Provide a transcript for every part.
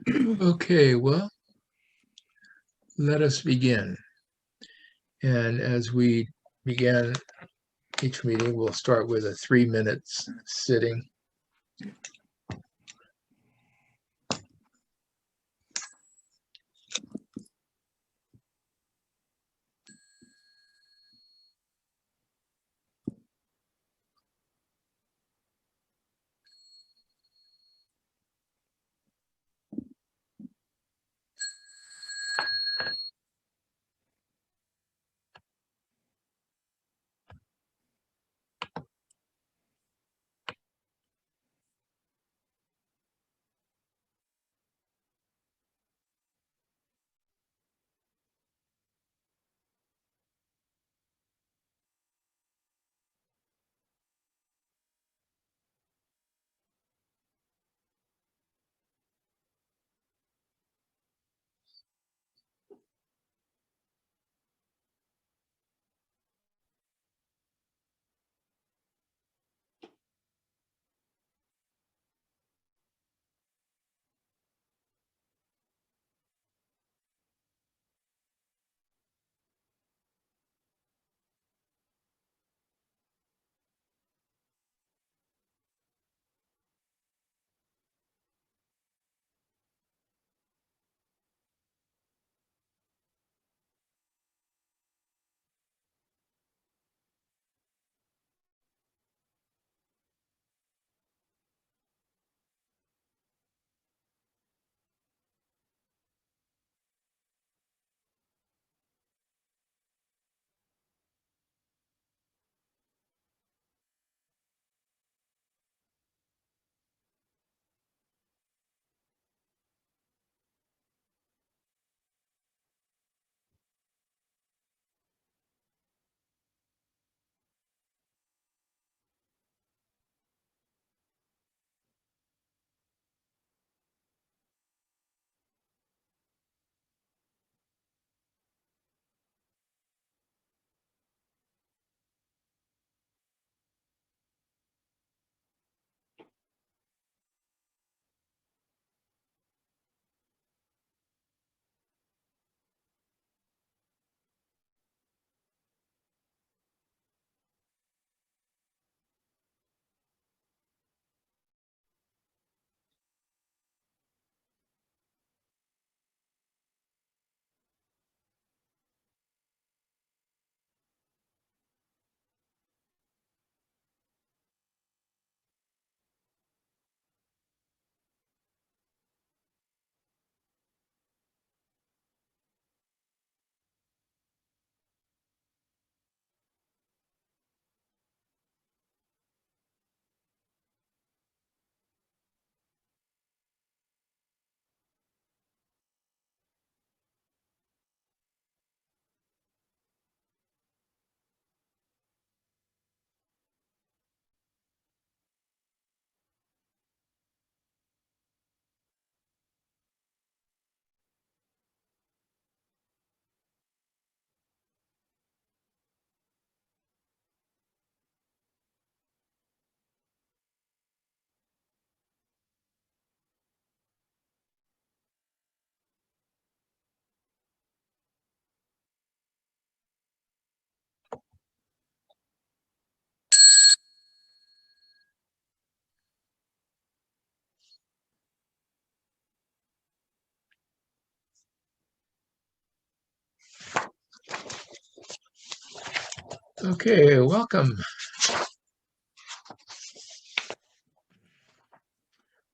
Okay, well, let us begin. And as we begin each meeting, we'll start with a 3 minutes sitting. Okay, welcome.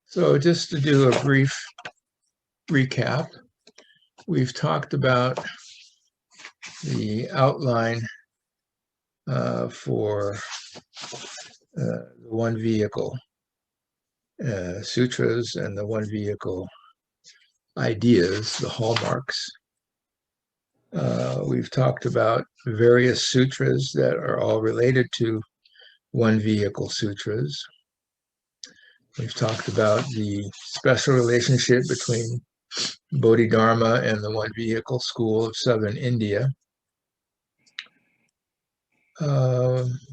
So just to do a brief recap, we've talked about the outline for the one vehicle sutras and the one vehicle ideas, the hallmarks. We've talked about various sutras that are all related to one vehicle sutras. We've talked about the special relationship between Bodhidharma and the one vehicle school of southern India.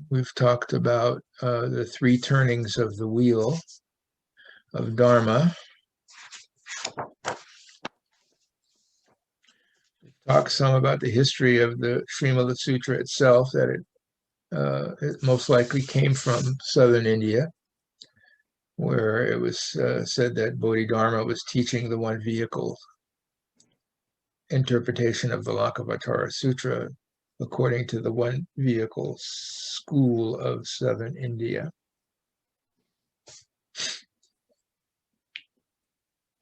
We've talked about the three turnings of the wheel of Dharma. talk some about the history of the Srimala Sutra itself, that it most likely came from southern India, where it was said that Bodhidharma was teaching the one vehicle interpretation of the Lankavatara Sutra according to the one vehicle school of southern India.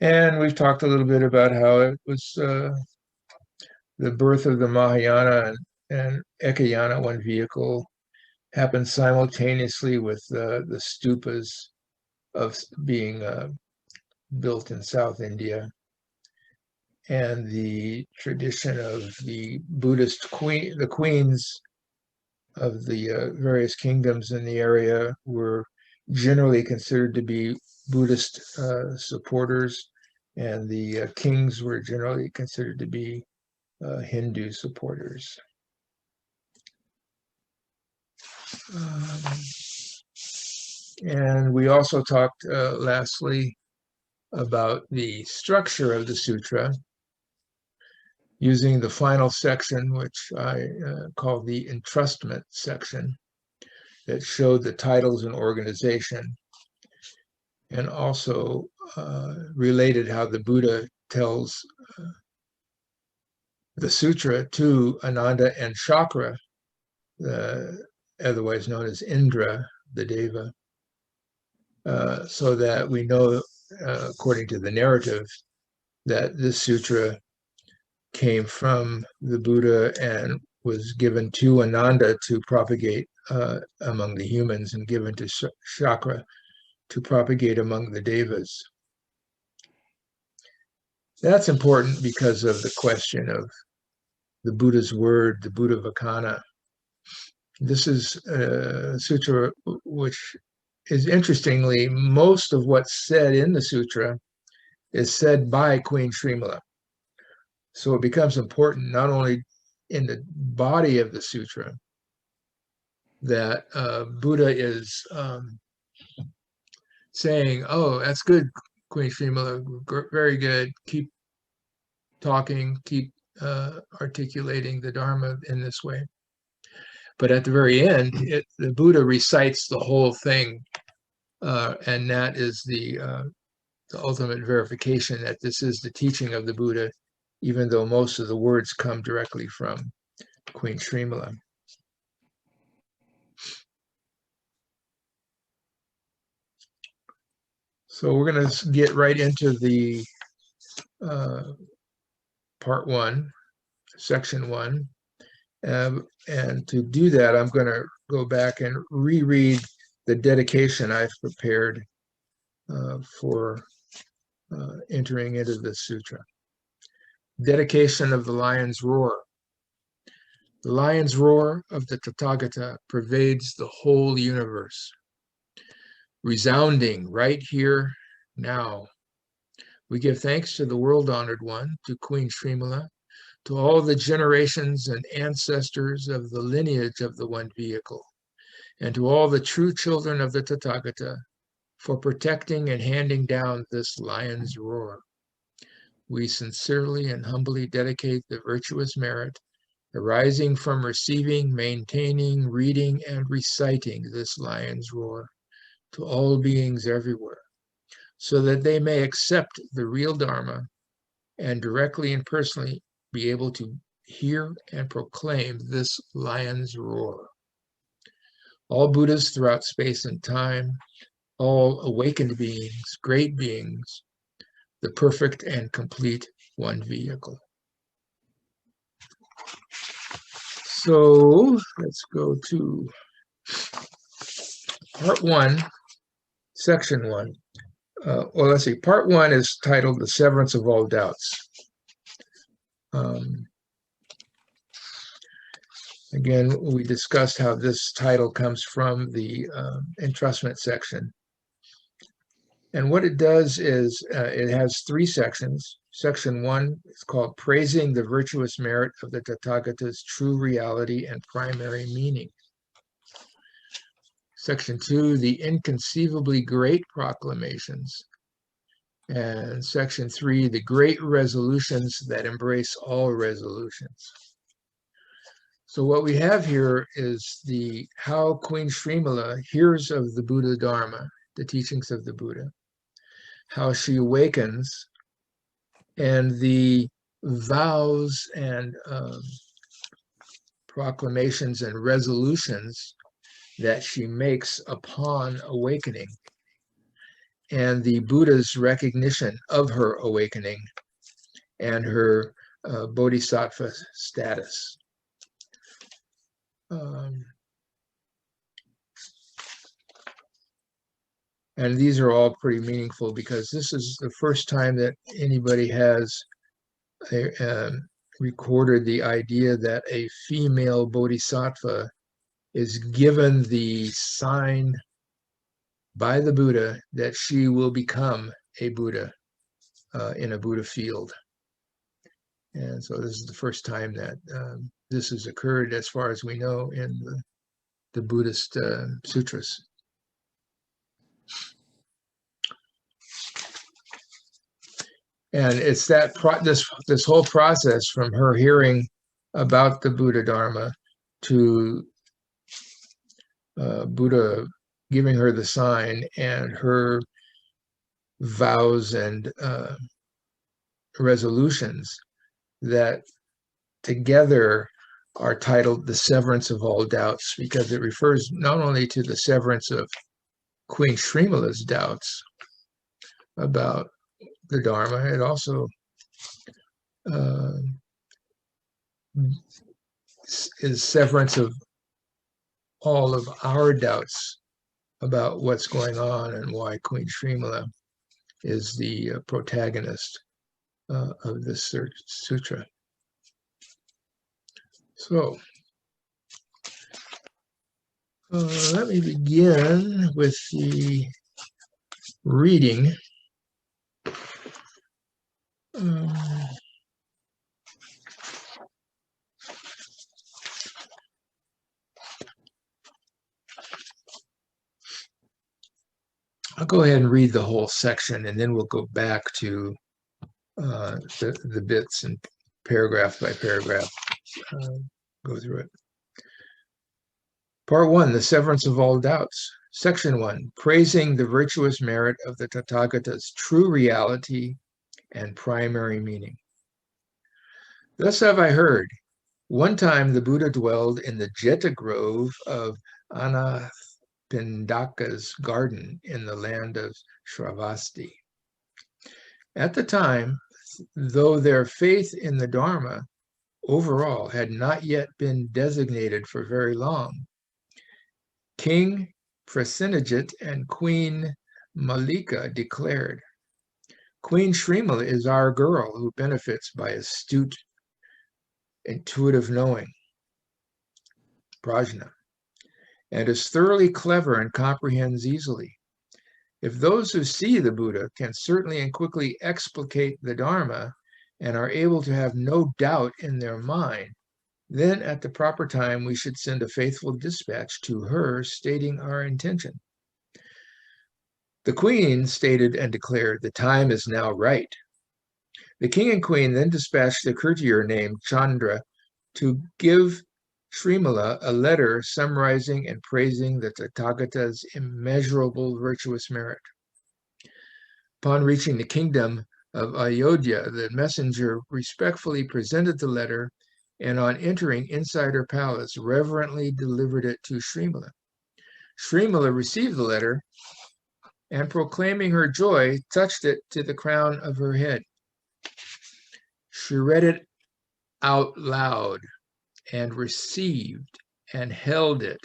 And we've talked a little bit about how it was the birth of the Mahayana and Ekayana one vehicle happened simultaneously with the stupas of being built in South India. And the tradition of the Buddhist the queens of the various kingdoms in the area were generally considered to be Buddhist supporters, and the kings were generally considered to be Hindu supporters. And we also talked lastly about the structure of the sutra, using the final section, which I call the entrustment section, that showed the titles and organization, and also related how the Buddha tells the sutra to Ananda and Chakra, otherwise known as Indra, the Deva, so that we know, according to the narrative, that this sutra came from the Buddha and was given to Ananda to propagate among the humans, and given to Chakra to propagate among the Devas. That's important because of the question of the Buddha's word, the Buddha Vakana. This is a sutra which is, interestingly, most of what's said in the sutra is said by Queen Srimala. So it becomes important not only in the body of the sutra that Buddha is saying, oh, that's good, Queen Srimala, very good, keep talking, keep articulating the Dharma in this way. But at the very end, the Buddha recites the whole thing, and that is the ultimate verification that this is the teaching of the Buddha, even though most of the words come directly from Queen Srimala. So we're going to get right into the part one, section one. And to do that, I'm going to go back and reread the dedication I've prepared for entering into this sutra. Dedication of the lion's roar. The lion's roar of the Tathagata pervades the whole universe, resounding right here, now. We give thanks to the world-honored one, to Queen Srimala, to all the generations and ancestors of the lineage of the one vehicle, and to all the true children of the Tathagata, for protecting and handing down this lion's roar. We sincerely and humbly dedicate the virtuous merit arising from receiving, maintaining, reading, and reciting this lion's roar to all beings everywhere, so that they may accept the real Dharma and directly and personally be able to hear and proclaim this lion's roar. All Buddhas throughout space and time, all awakened beings, great beings, the perfect and complete one vehicle. So let's go to part one, section one. Well, let's see, part one is titled The Severance of All Doubts. Again, we discussed how this title comes from the entrustment section. And what it does is it has three sections. Section one is called Praising the Virtuous Merit of the Tathagata's True Reality and Primary Meaning. Section two, The Inconceivably Great Proclamations And section 3, the great resolutions that embrace all resolutions. So what we have here is how Queen Srimala hears of the Buddha Dharma, the teachings of the Buddha, how she awakens, and the vows and proclamations and resolutions that she makes upon awakening, and the Buddha's recognition of her awakening and her bodhisattva status. And these are all pretty meaningful because this is the first time that anybody has recorded the idea that a female bodhisattva is given the sign by the Buddha that she will become a Buddha in a Buddha field. And so this is the first time that this has occurred, as far as we know, in the Buddhist sutras. And it's that this whole process from her hearing about the Buddha Dharma to Buddha giving her the sign and her vows and resolutions that together are titled the severance of all doubts, because it refers not only to the severance of Queen Srimala's doubts about the Dharma, it also is severance of all of our doubts about what's going on and why Queen Srimala is the protagonist of this sutra. So let me begin with the reading. I'll go ahead and read the whole section, and then we'll go back to the bits and paragraph by paragraph, go through it. Part 1, the severance of all doubts. Section 1, praising the virtuous merit of the Tathagata's true reality and primary meaning. Thus have I heard, one time the Buddha dwelled in the Jeta grove of Anathapindaka's garden in the land of Shravasti. At the time, though their faith in the Dharma overall had not yet been designated for very long, King Prasenajit and Queen Malika declared, Queen Srimala is our girl who benefits by astute, intuitive knowing, prajna, and is thoroughly clever and comprehends easily. If those who see the Buddha can certainly and quickly explicate the Dharma and are able to have no doubt in their mind, then at the proper time we should send a faithful dispatch to her stating our intention. The queen stated and declared, the time is now right. The king and queen then dispatched the courtier named Chandra to give Srimala a letter summarizing and praising the Tathagata's immeasurable virtuous merit. Upon reaching the kingdom of Ayodhya, the messenger respectfully presented the letter and on entering inside her palace, reverently delivered it to Srimala. Srimala received the letter and, proclaiming her joy, touched it to the crown of her head. She read it out loud and received and held it,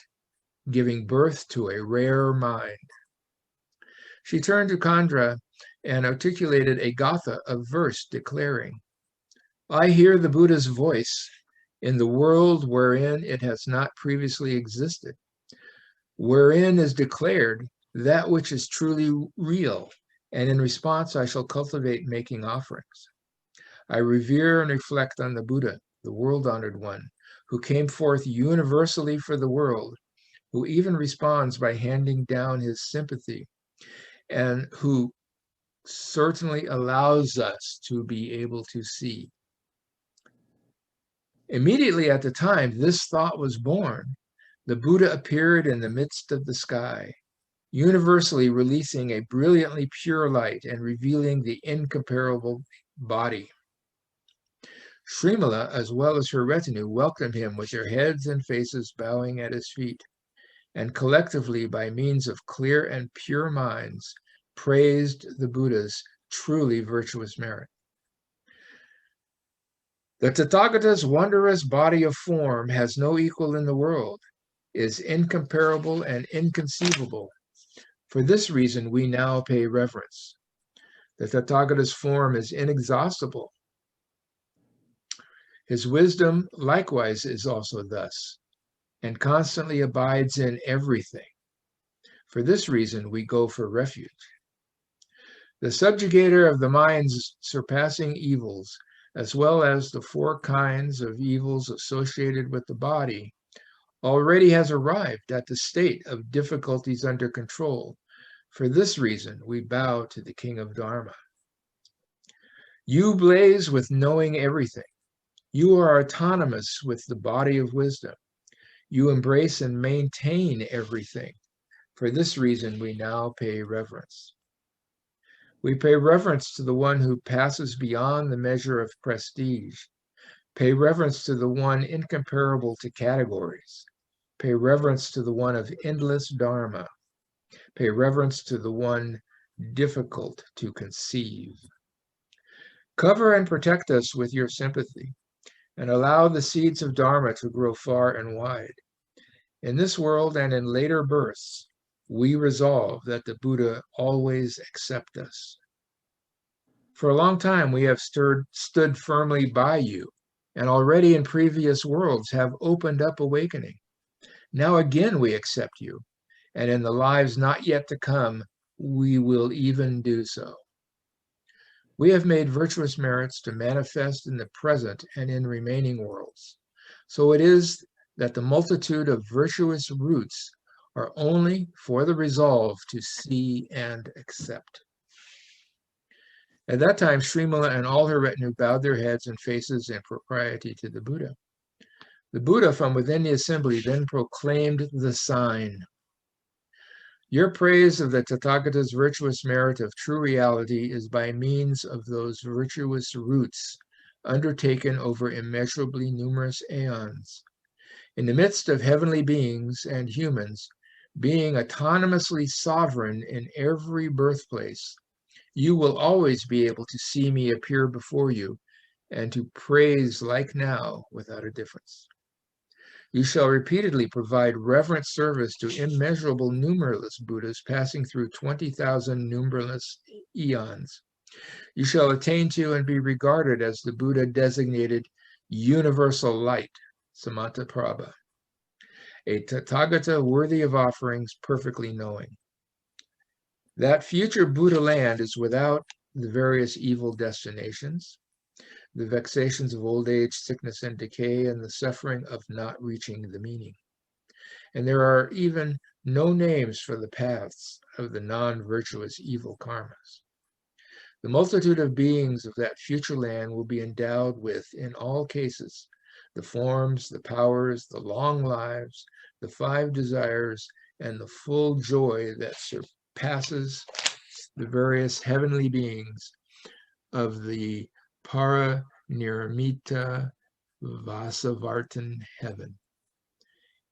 giving birth to a rare mind. She turned to Chandra and articulated a Gatha of verse declaring, I hear the Buddha's voice in the world wherein it has not previously existed, wherein is declared that which is truly real, and in response I shall cultivate making offerings. I revere and reflect on the Buddha, the world-honored one, who came forth universally for the world, who even responds by handing down his sympathy, and who certainly allows us to be able to see. Immediately at the time this thought was born, the Buddha appeared in the midst of the sky, universally releasing a brilliantly pure light and revealing the incomparable body. SRIMALA, as well as her retinue, welcomed him with their heads and faces bowing at his feet, and collectively, by means of clear and pure minds, praised the Buddha's truly virtuous merit. The Tathagata's wondrous body of form has no equal in the world, is incomparable and inconceivable. For this reason, we now pay reverence. The Tathagata's form is inexhaustible. His wisdom likewise is also thus, and constantly abides in everything. For this reason, we go for refuge. The subjugator of the mind's surpassing evils, as well as the 4 kinds of evils associated with the body, already has arrived at the state of difficulties under control. For this reason, we bow to the King of Dharma. You blaze with knowing everything. You are autonomous with the body of wisdom. You embrace and maintain everything. For this reason, we now pay reverence. We pay reverence to the one who passes beyond the measure of prestige. Pay reverence to the one incomparable to categories. Pay reverence to the one of endless dharma. Pay reverence to the one difficult to conceive. Cover and protect us with your sympathy, and allow the seeds of dharma to grow far and wide. In this world and in later births, we resolve that the Buddha always accept us. For a long time, we have stood firmly by you, and already in previous worlds have opened up awakening. Now again we accept you, and in the lives not yet to come, we will even do so. We have made virtuous merits to manifest in the present and in remaining worlds. So it is that the multitude of virtuous roots are only for the resolve to see and accept. At that time, SRIMALA and all her retinue bowed their heads and faces in propriety to the Buddha. The Buddha from within the assembly then proclaimed the sign. Your praise of the Tathagata's virtuous merit of true reality is by means of those virtuous roots undertaken over immeasurably numerous aeons. In the midst of heavenly beings and humans, being autonomously sovereign in every birthplace, you will always be able to see me appear before you and to praise like now without a difference. You shall repeatedly provide reverent service to immeasurable numberless Buddhas passing through 20,000 numberless eons. You shall attain to and be regarded as the Buddha designated universal light, Samantaprabha, a Tathagata worthy of offerings, perfectly knowing. That future Buddha land is without the various evil destinations, the vexations of old age, sickness, and decay, and the suffering of not reaching the meaning. And there are even no names for the paths of the non-virtuous evil karmas. The multitude of beings of that future land will be endowed with, in all cases, the forms, the powers, the long lives, the 5 desires, and the full joy that surpasses the various heavenly beings of the Paranirmita Vasavartan heaven.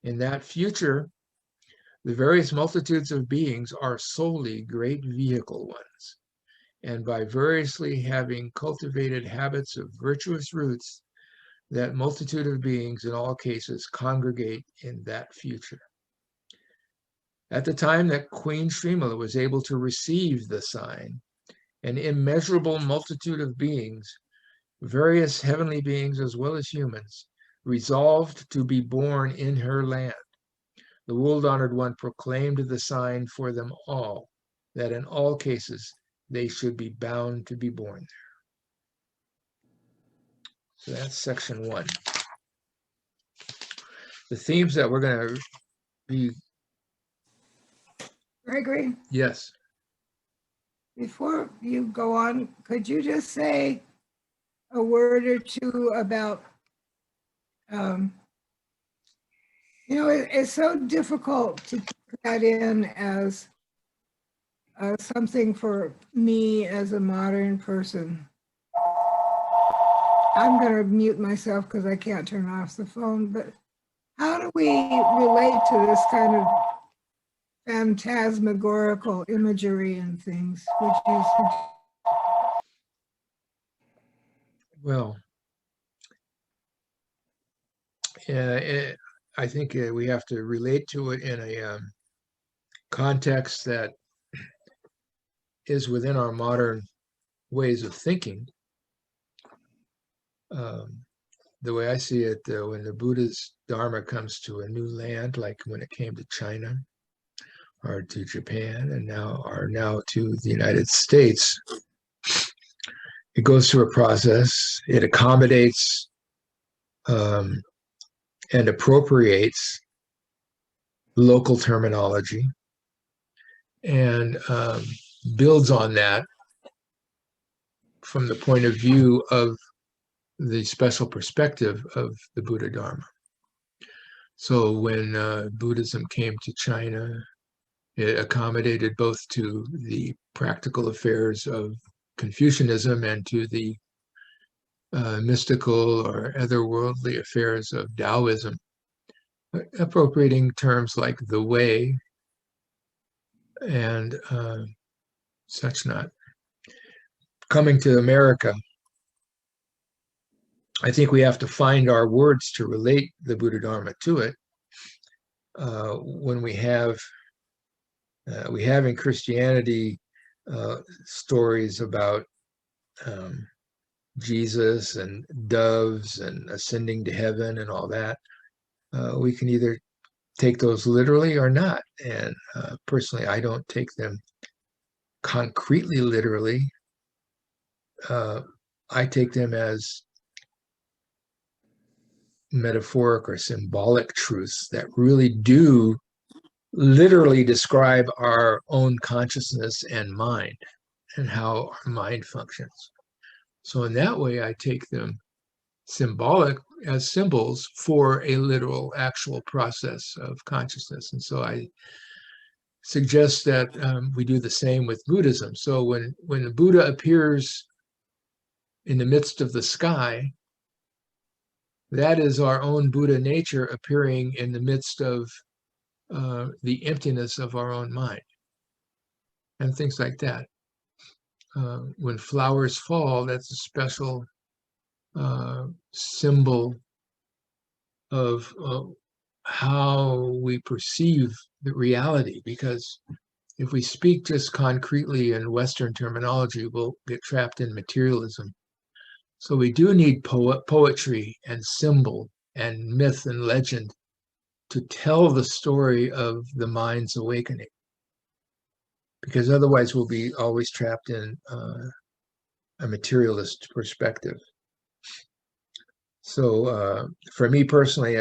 In that future, the various multitudes of beings are solely great vehicle ones, and by variously having cultivated habits of virtuous roots, that multitude of beings in all cases congregate in that future. At the time that Queen SRIMALA was able to receive the sign, an immeasurable multitude of beings, various heavenly beings as well as humans, resolved to be born in her land. The world-honored one proclaimed the sign for them all, that in all cases they should be bound to be born there. So that's section 1. The themes that we're going to be... Gregory? Yes. Before you go on, could you just say a word or two about, it's so difficult to put that in as something for me as a modern person. I'm going to mute myself because I can't turn off the phone, but how do we relate to this kind of phantasmagorical imagery and things, which is... Well, I think we have to relate to it in a context that is within our modern ways of thinking. The way I see it, when the Buddha's Dharma comes to a new land, like when it came to China or to Japan and now to the United States, it goes through a process. It accommodates and appropriates local terminology and builds on that from the point of view of the special perspective of the Buddha Dharma. So when Buddhism came to China, it accommodated both to the practical affairs of Confucianism and to the mystical or otherworldly affairs of Taoism, appropriating terms like the way and such not. Coming to America, I think we have to find our words to relate the Buddha Dharma to it. When we have in Christianity stories about Jesus and doves and ascending to heaven and all that, we can either take those literally or not. And personally, I don't take them concretely literally. I take them as metaphoric or symbolic truths that really do literally describe our own consciousness and mind and how our mind functions. So in that way, I take them symbolic as symbols for a literal, actual process of consciousness. And so I suggest that we do the same with Buddhism. So when the Buddha appears in the midst of the sky, that is our own Buddha nature appearing in the midst of the emptiness of our own mind and things like that. When flowers fall, that's a special symbol of how we perceive the reality, because if we speak just concretely in Western terminology, we'll get trapped in materialism. So we do need poetry and symbol and myth and legend to tell the story of the mind's awakening, because otherwise we'll be always trapped in a materialist perspective. So for me personally,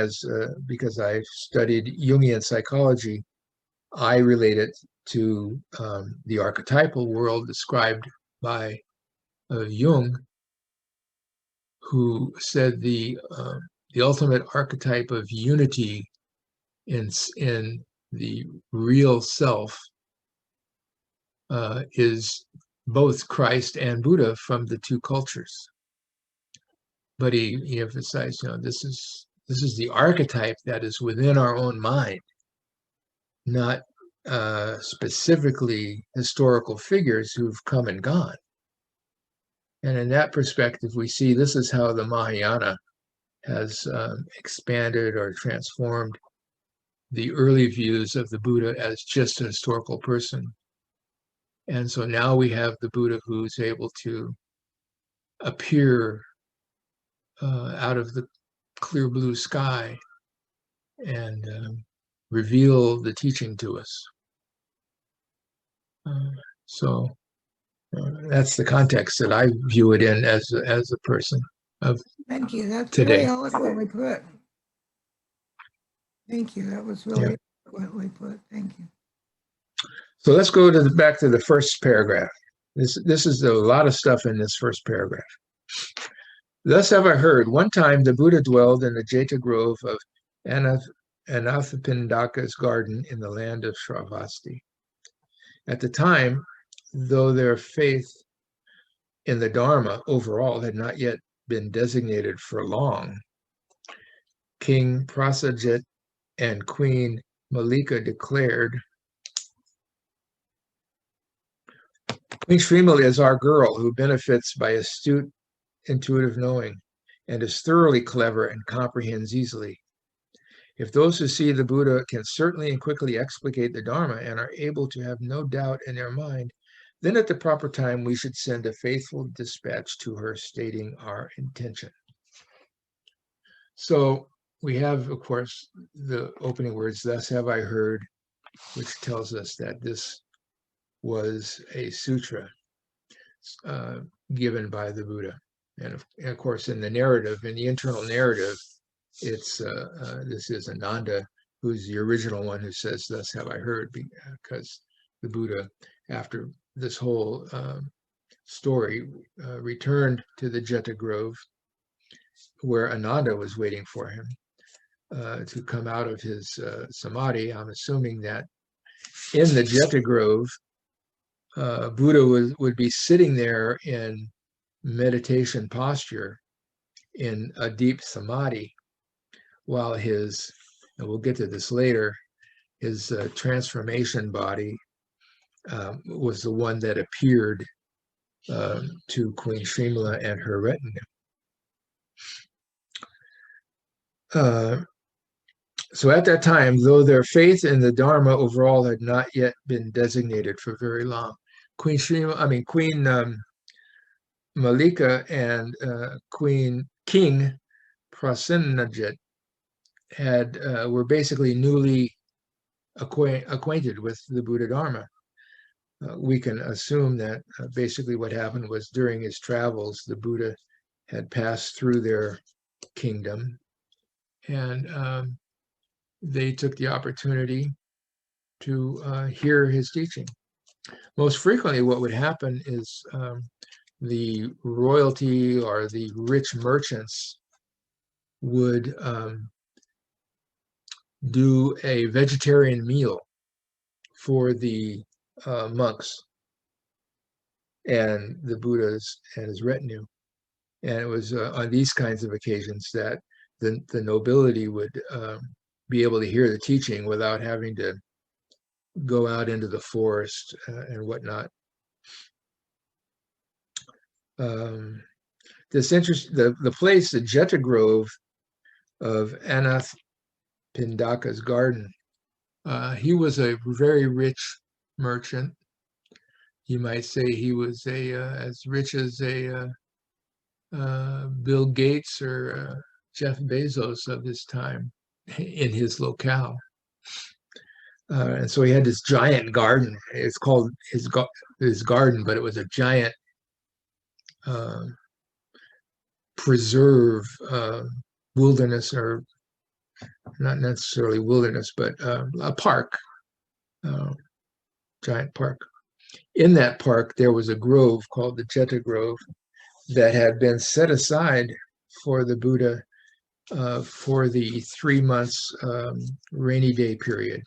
because I studied Jungian psychology, I relate it to the archetypal world described by Jung, who said the ultimate archetype of unity in the real self is both Christ and Buddha from the two cultures. But he emphasized, this is the archetype that is within our own mind, not specifically historical figures who've come and gone. And in that perspective, we see this is how the Mahayana has expanded or transformed the early views of the Buddha as just a historical person. And so now we have the Buddha who's able to appear out of the clear blue sky and reveal the teaching to us. So that's the context that I view it in as a person of Thank you. That's today. very eloquently put. Thank you. That was really eloquently put. Thank you. So let's go back to the first paragraph. This is a lot of stuff in this first paragraph. Thus have I heard, one time the Buddha dwelled in the Jeta grove of Anathapindaka's garden in the land of Shravasti. At the time, though their faith in the Dharma overall had not yet been designated for long, King Prasajit and Queen Malika declared, Queen Srimala is our girl who benefits by astute, intuitive knowing and is thoroughly clever and comprehends easily. If those who see the Buddha can certainly and quickly explicate the Dharma and are able to have no doubt in their mind, then at the proper time we should send a faithful dispatch to her stating our intention. So we have, of course, the opening words, thus have I heard, which tells us that this was a sutra given by the Buddha. And of course, in the narrative, in the internal narrative, it's this is Ananda, who's the original one who says, thus have I heard, because the Buddha, after this whole story, returned to the Jeta Grove, where Ananda was waiting for him to come out of his samadhi. I'm assuming that in the Jeta Grove, Buddha would be sitting there in meditation posture in a deep samadhi, while his, and we'll get to this later, his transformation body was the one that appeared to Queen Srimala and her retinue. So at that time, though their faith in the Dharma overall had not yet been designated for very long, Queen Malika and King Prasenajit were basically newly acquainted with the Buddha Dharma. We can assume that basically what happened was during his travels, the Buddha had passed through their kingdom, and they took the opportunity to hear his teaching. Most frequently, what would happen is the royalty or the rich merchants would do a vegetarian meal for the monks and the Buddhas and his retinue. And it was on these kinds of occasions that the nobility would be able to hear the teaching without having to go out into the forest and whatnot. The place, the Jeta Grove of Anath Pindaka's garden, he was a very rich merchant. You might say he was as rich as a Bill Gates or Jeff Bezos of his time in his locale. And so he had this giant garden. It's called his garden, but it was a giant preserve wilderness, or not necessarily wilderness, but a park, giant park. In that park, there was a grove called the Jeta Grove that had been set aside for the Buddha for the 3 months rainy day period.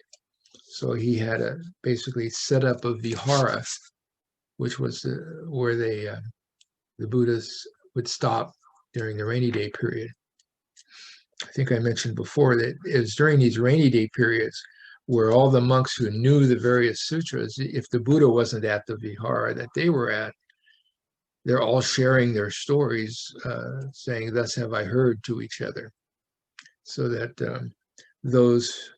So he had basically set up a vihara, which was where the Buddhas would stop during the rainy day period. I think I mentioned before that it was during these rainy day periods where all the monks who knew the various sutras, if the Buddha wasn't at the vihara that they were at, they're all sharing their stories, saying, thus have I heard, to each other, so that those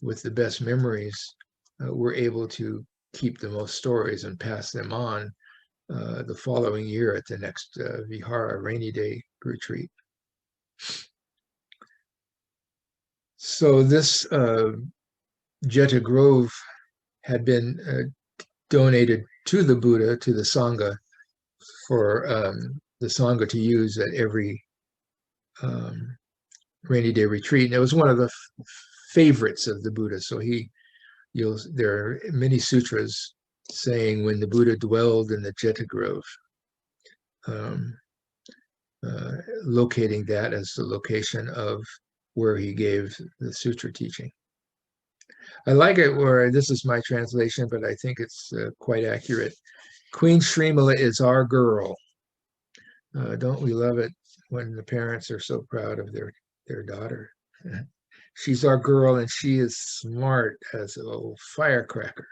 with the best memories were able to keep the most stories and pass them on the following year at the next vihara rainy day retreat. So this Jeta Grove had been donated to the Buddha, to the Sangha, for the Sangha to use at every rainy day retreat. And it was one of the favorites of the Buddha. So there are many sutras saying when the Buddha dwelled in the Jeta Grove, um, locating that as the location of where he gave the sutra teaching. I like it where this is my translation, but I think it's quite accurate. Queen SRIMALA is our girl. Don't we love it when the parents are so proud of their daughter? She's our girl, and she is smart as a little firecracker.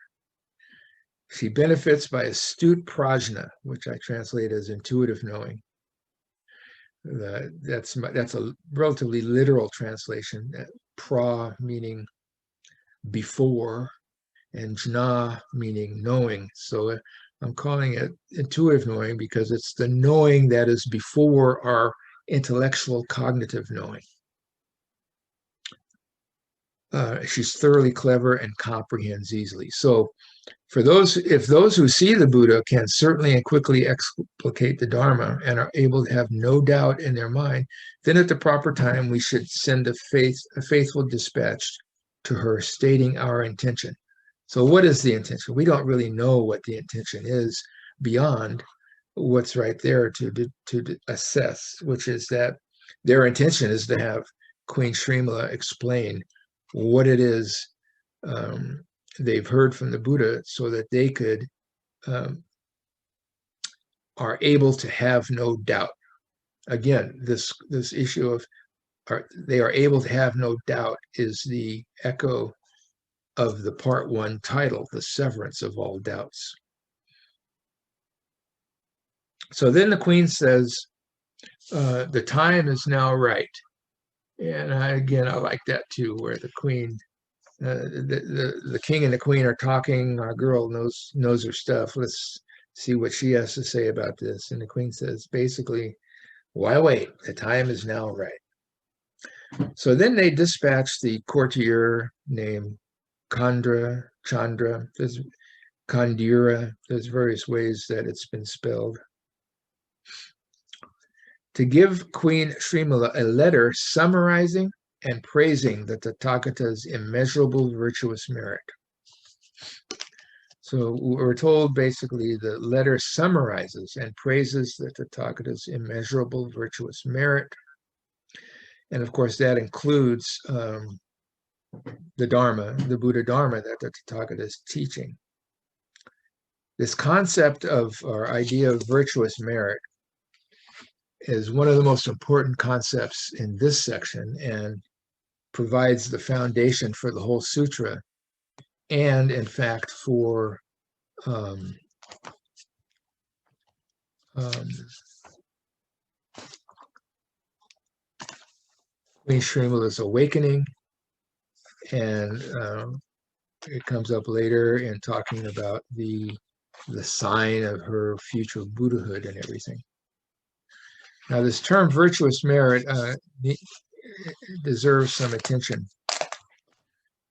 She benefits by astute prajna, which I translate as intuitive knowing. That's a relatively literal translation. Pra meaning before, and jna meaning knowing. So I'm calling it intuitive knowing because it's the knowing that is before our intellectual cognitive knowing. She's thoroughly clever and comprehends easily. So if those who see the Buddha can certainly and quickly explicate the Dharma and are able to have no doubt in their mind, then at the proper time we should send a faithful dispatch to her stating our intention. So what is the intention? We don't really know what the intention is beyond what's right there to assess, which is that their intention is to have Queen SRIMALA explain what it is they've heard from the Buddha so that they could are able to have no doubt. Again, this issue of they are able to have no doubt is the echo of the part 1 title, The Severance of All Doubts. So then the Queen says, the time is now right. And again, I like that too, where the Queen, the King and the Queen are talking. Our girl knows her stuff. Let's see what she has to say about this. And the Queen says, basically, why wait? The time is now right. So then they dispatch the courtier named Chandra. There's Kandira. There's various ways that it's been spelled. To give Queen SRIMALA a letter summarizing and praising the Tathagata's immeasurable virtuous merit. So we're told basically the letter summarizes and praises the Tathagata's immeasurable virtuous merit. And of course, that includes the Dharma, the Buddha Dharma that the Tathagata is teaching. This concept of our idea of virtuous merit is one of the most important concepts in this section and provides the foundation for the whole sutra and, in fact, for Queen SRIMALA's awakening. And it comes up later in talking about the sign of her future Buddhahood and everything. Now, this term virtuous merit deserves some attention.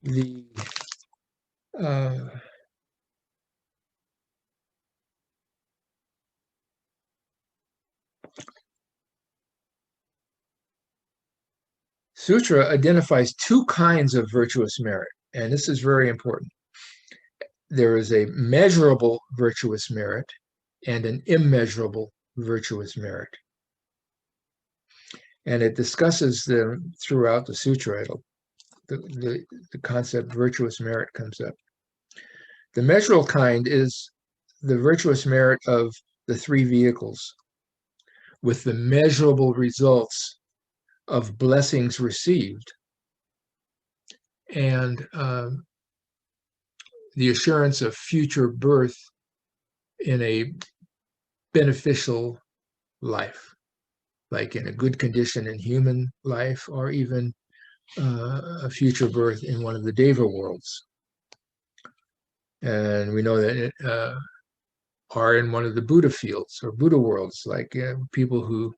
The Sutra identifies 2 kinds of virtuous merit, and this is very important. There is a measurable virtuous merit and an immeasurable virtuous merit. And it discusses them throughout the sutra. The concept virtuous merit comes up. The measurable kind is the virtuous merit of the 3 vehicles, with the measurable results of blessings received and the assurance of future birth in a beneficial life, like in a good condition in human life, or even a future birth in one of the Deva worlds. And we know that it are in one of the Buddha fields or Buddha worlds, like people who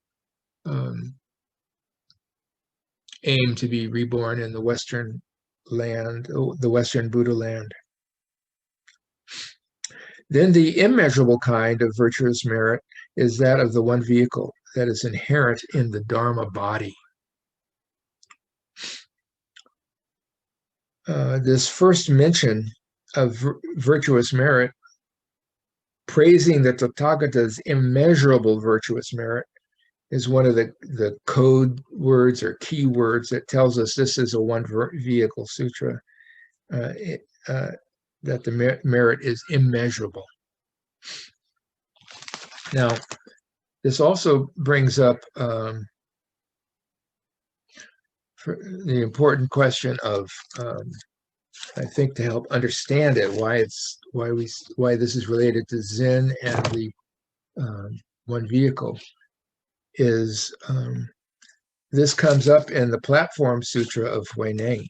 aim to be reborn in the Western land, the Western Buddha land. Then the immeasurable kind of virtuous merit is that of the one vehicle that is inherent in the Dharma body. This first mention of virtuous merit praising the Tathagata's immeasurable virtuous merit is one of the code words or key words that tells us this is a one vehicle sutra, that the merit is immeasurable. Now, this also brings up the important question of, I think, to help understand it, why this is related to Zen and the one vehicle, is this comes up in the Platform Sutra of WHEREIN.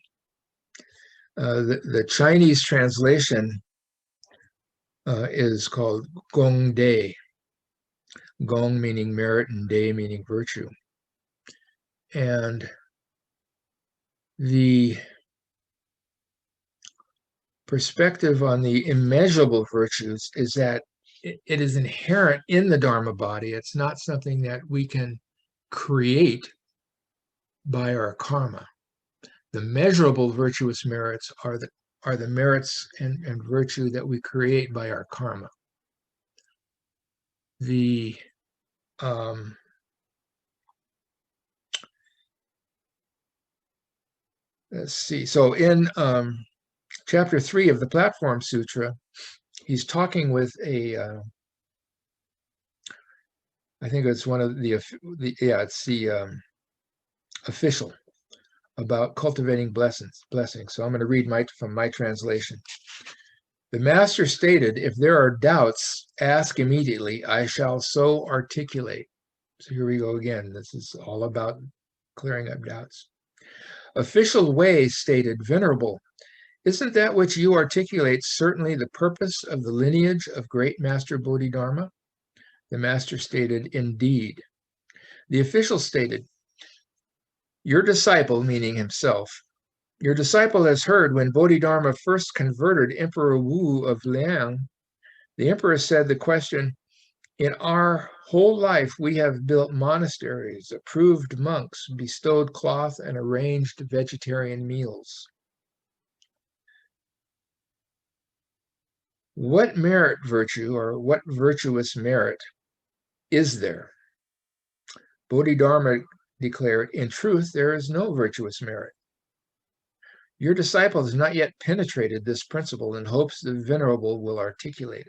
The Chinese translation is called Gong Dei. Gong meaning merit and Dei meaning virtue. And the perspective on the immeasurable virtues is that it is inherent in the Dharma body. It's not something that we can create by our karma. The measurable virtuous merits are the merits and virtue that we create by our karma. The let's see. So in chapter 3 of the Platform Sutra, he's talking with I think it's one of the official about cultivating blessings. So I'm going to read from my translation. The master stated, if there are doubts, ask immediately, I shall so articulate. So here we go again. This is all about clearing up doubts. Official Wei stated, Venerable, isn't that which you articulate certainly the purpose of the lineage of great Master Bodhidharma? The master stated, indeed. The official stated, your disciple, meaning himself, your disciple has heard when Bodhidharma first converted Emperor Wu of Liang, the emperor said the question, in our whole life we have built monasteries, approved monks, bestowed cloth, and arranged vegetarian meals. What merit virtue or what virtuous merit is there? Bodhidharma declared, in truth, there is no virtuous merit. Your disciple has not yet penetrated this principle and hopes the Venerable will articulate it.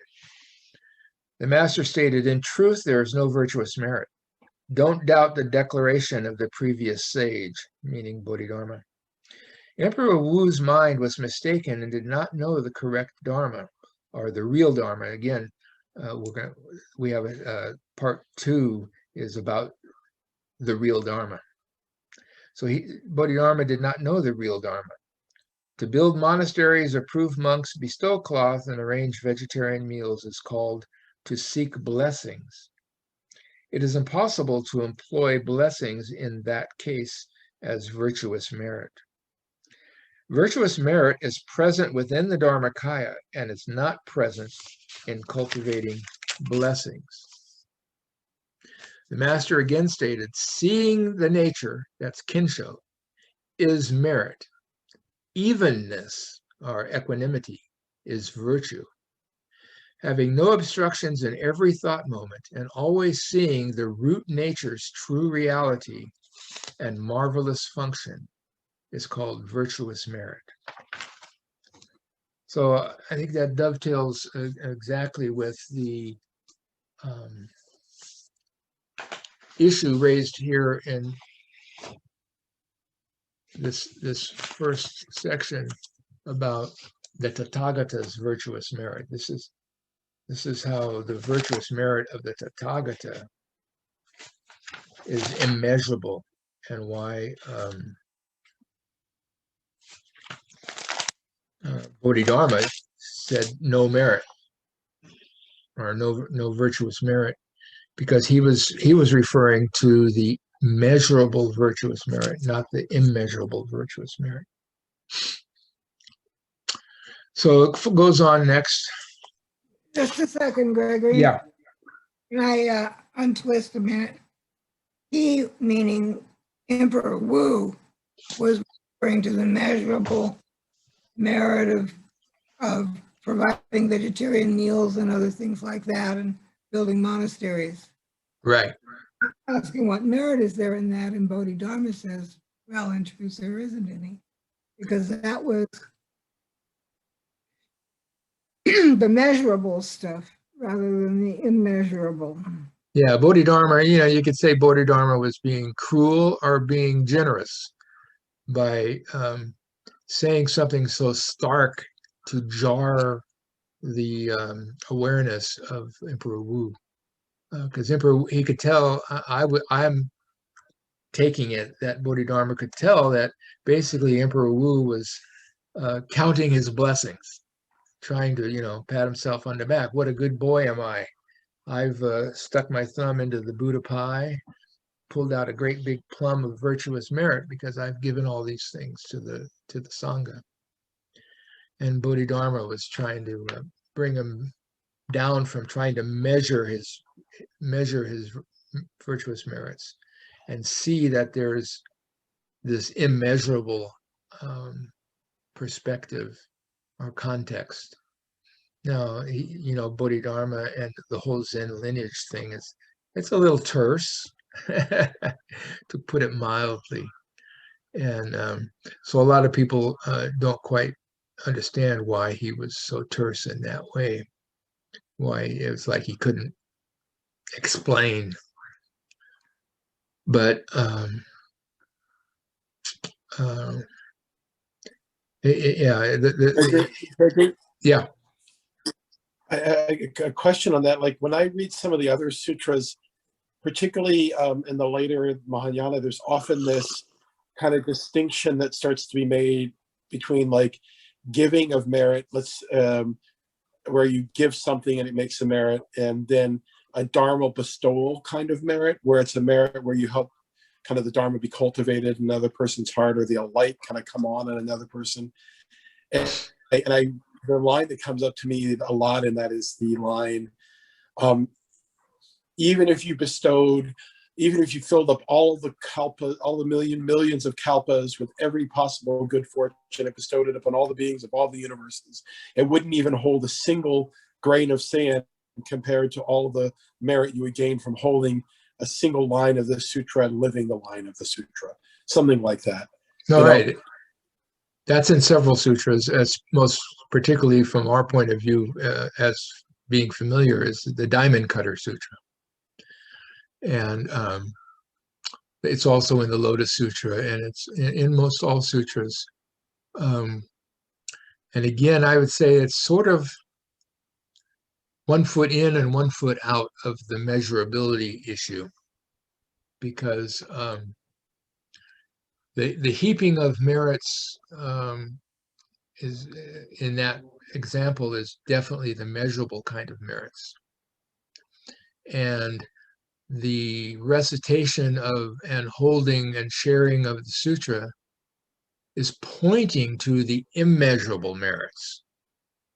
The master stated, in truth, there is no virtuous merit. Don't doubt the declaration of the previous sage, meaning Bodhidharma. Emperor Wu's mind was mistaken and did not know the correct Dharma, or the real Dharma. Again, we have part 2 is about the real Dharma. So Bodhidharma did not know the real Dharma. To build monasteries, approve monks, bestow cloth, and arrange vegetarian meals is called to seek blessings. It is impossible to employ blessings in that case as virtuous merit. Virtuous merit is present within the Dharmakaya and is not present in cultivating blessings. The master again stated, seeing the nature, that's kinsho, is merit. Evenness, or equanimity, is virtue. Having no obstructions in every thought moment and always seeing the root nature's true reality and marvelous function is called virtuous merit. So I think that dovetails exactly with the issue raised here in this first section about the Tathagata's virtuous merit. This is how the virtuous merit of the Tathagata is immeasurable, and why Bodhidharma said no merit, or no virtuous merit, because he was referring to the measurable virtuous merit, not the immeasurable virtuous merit. So it goes on next. Just a second, Gregory. Yeah. Can I untwist a minute? He, meaning Emperor Wu, was referring to the measurable merit of providing vegetarian meals and other things like that and building monasteries. Right. Asking what merit is there in that, and Bodhidharma says, well, in truth, there isn't any, because that was the measurable stuff rather than the immeasurable. Yeah, Bodhidharma, you could say Bodhidharma was being cruel or being generous by saying something so stark to jar the awareness of Emperor Wu. Because Emperor, he could tell, I'm taking it that Bodhidharma could tell that basically Emperor Wu was counting his blessings, trying to, pat himself on the back. What a good boy am I. I've stuck my thumb into the Buddha pie, pulled out a great big plum of virtuous merit because I've given all these things to the Sangha. And Bodhidharma was trying to bring him down from trying to measure his virtuous merits and see that there's this immeasurable perspective or context. Now, Bodhidharma and the whole Zen lineage thing it's a little terse, to put it mildly. And so a lot of people don't quite understand why he was so terse in that way, why it was like he couldn't explain. But yeah, yeah. A question on that, like when I read some of the other sutras, particularly in the later Mahayana, there's often this kind of distinction that starts to be made between like giving of merit, where you give something and it makes a merit, and then a dharma bestowal kind of merit, where it's a merit where you help kind of the dharma be cultivated in another person's heart, or the light kind of come on in another person. And the line that comes up to me a lot in that is the line, even if you filled up all the kalpa, all the millions of kalpas with every possible good fortune and bestowed it upon all the beings of all the universes, it wouldn't even hold a single grain of sand compared to all of the merit you would gain from holding a single line of the sutra and living the line of the sutra. Something like that. All right. That's in several sutras, as most particularly from our point of view, as being familiar, is the Diamond Cutter Sutra. And it's also in the Lotus Sutra, and it's in most all sutras. And again, I would say it's sort of 1 foot in and 1 foot out of the measurability issue, because the heaping of merits is in that example is definitely the measurable kind of merits, and the recitation of and holding and sharing of the sutra is pointing to the immeasurable merits,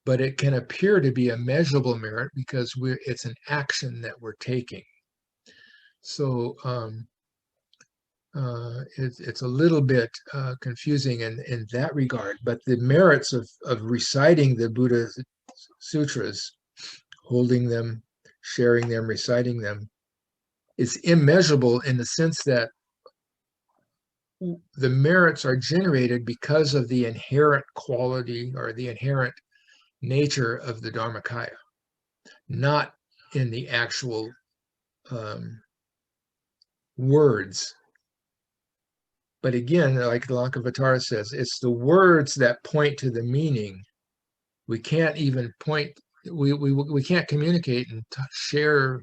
but it can appear to be a measurable merit because it's an action that we're taking. So it's a little bit confusing in that regard, but the merits of reciting the Buddha sutras, holding them, sharing them, reciting them, is immeasurable in the sense that the merits are generated because of the inherent quality or the inherent nature of the Dharmakaya, not in the actual words. But again, like the Lankavatara says, it's the words that point to the meaning. We can't even point, we can't communicate and share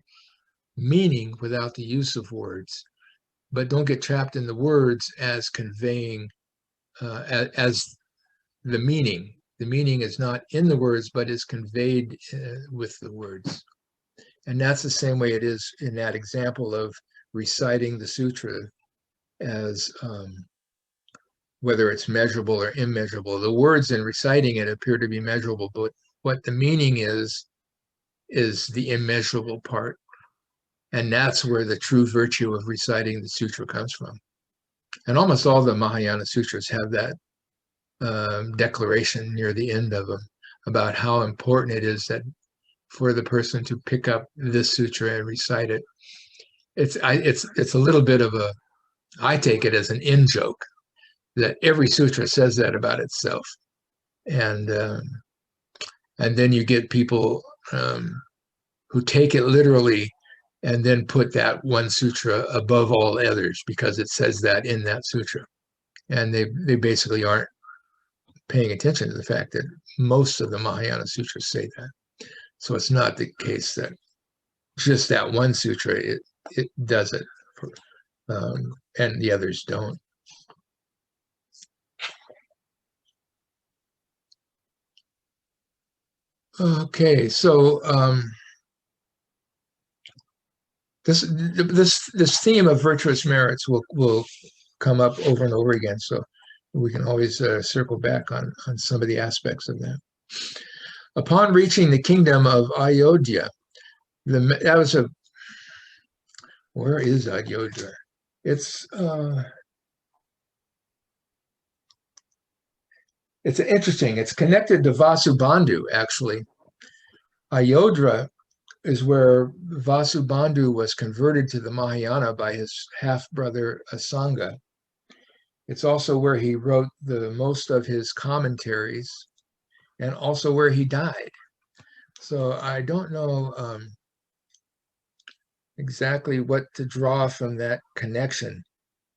meaning without the use of words. But don't get trapped in the words as conveying, as the meaning. The meaning is not in the words, but is conveyed with the words. And that's the same way it is in that example of reciting the sutra, as whether it's measurable or immeasurable. The words in reciting it appear to be measurable, but what the meaning is the immeasurable part. And that's where the true virtue of reciting the sutra comes from. And almost all the Mahayana sutras have that declaration near the end of them. about how important it is that for the person to pick up this sutra and recite it. It's a little bit of a, I take it as an in joke that every sutra says that about itself, and then you get people who take it literally and then put that one sutra above all others because it says that in that sutra, and they basically aren't paying attention to the fact that most of the Mahayana sutras say that. So it's not the case that just that one sutra it does it, and the others don't. Okay, so this theme of virtuous merits will come up over and over again. So we can always circle back on some of the aspects of that. Upon reaching the kingdom of Ayodhya, that was a, where is Ayodhya? It's interesting. It's connected to Vasubandhu, actually. Ayodhya is where Vasubandhu was converted to the Mahayana by his half-brother Asanga. It's also where he wrote the most of his commentaries, and also where he died. So I don't know exactly what to draw from that connection,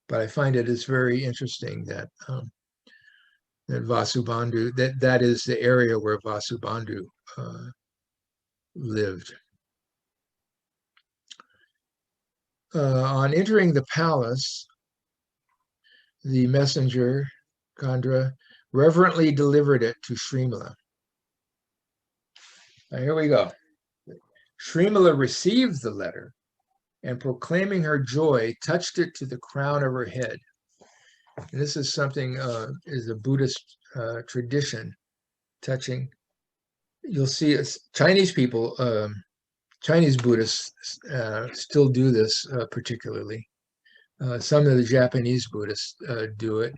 but I find it is very interesting that that Vasubandhu, that is the area where Vasubandhu lived. On entering the palace, the messenger, Chandra, reverently delivered it to Srimala. Now here we go. Srimala received the letter and, proclaiming her joy, touched it to the crown of her head. And this is something, is a Buddhist tradition, touching. You'll see Chinese people, Chinese Buddhists still do this particularly. Some of the Japanese Buddhists do it.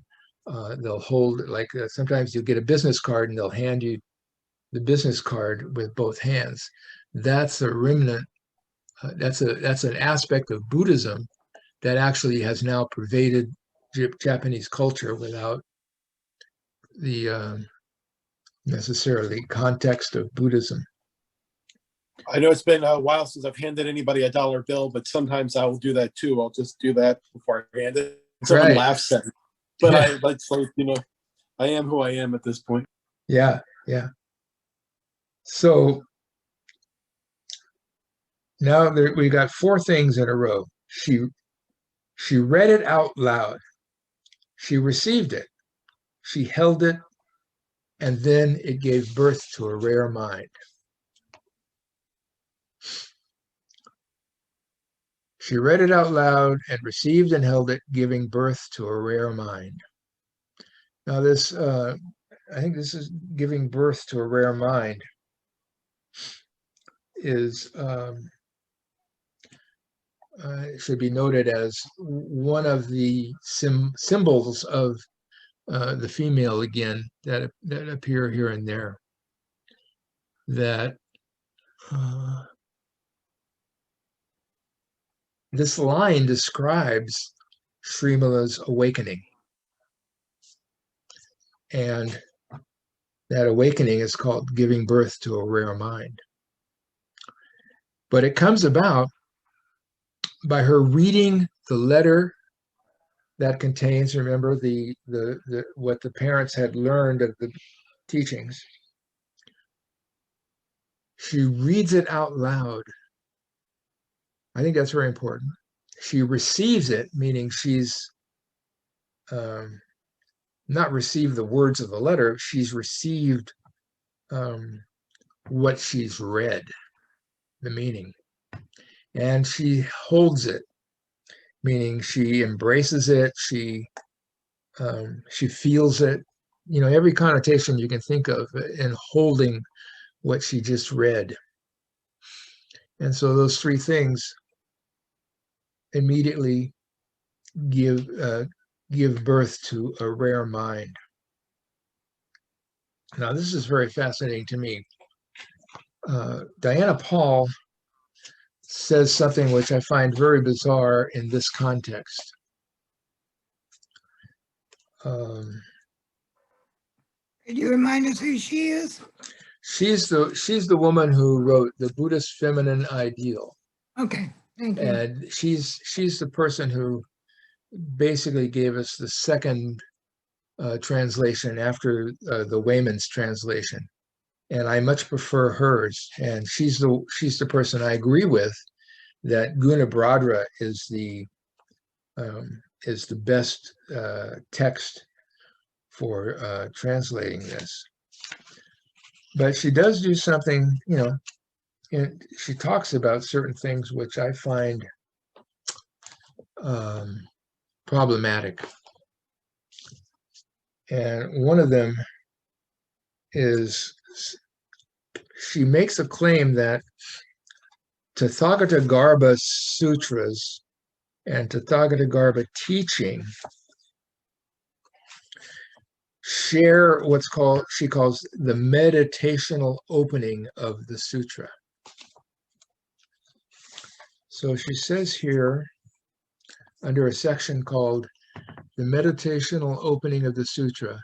They'll hold, like sometimes you'll get a business card and they'll hand you the business card with both hands. That's a remnant. That's an aspect of Buddhism that actually has now pervaded Japanese culture without the necessarily context of Buddhism. I know it's been a while since I've handed anybody a dollar bill, but sometimes I will do that too. I'll just do that before I hand it. Someone laughs at me, but it's like, I am who I am at this point. Yeah, yeah. So now we got four things in a row. She read it out loud. She received it. She held it, and then it gave birth to a rare mind. She read it out loud and received and held it, giving birth to a rare mind. Now this, I think this is giving birth to a rare mind is, should be noted as one of the symbols of the female again that appear here and there. That this line describes Srimala's awakening. And that awakening is called giving birth to a rare mind. But it comes about by her reading the letter that contains, remember, the what the parents had learned of the teachings. She reads it out loud. I think that's very important. She receives it, meaning she's not received the words of the letter, she's received what she's read, the meaning. And she holds it, meaning she embraces it, she feels it, every connotation you can think of in holding what she just read. And so those three things immediately give birth to a rare mind. Now, this is very fascinating to me. Diana Paul says something which I find very bizarre in this context. Could you remind us who she is? She's the woman who wrote The Buddhist Feminine Ideal. Okay, thank you. And she's the person who basically gave us the second translation after the Wayman's translation. And I much prefer hers. And she's the person I agree with that Gunabhadra is the best text for translating this. But she does do something, and she talks about certain things which I find problematic. And one of them is she makes a claim that Tathagata Garbha sutras and Tathagata Garbha teaching share what's called, she calls the meditational opening of the sutra. So she says here, under a section called the meditational opening of the sutra,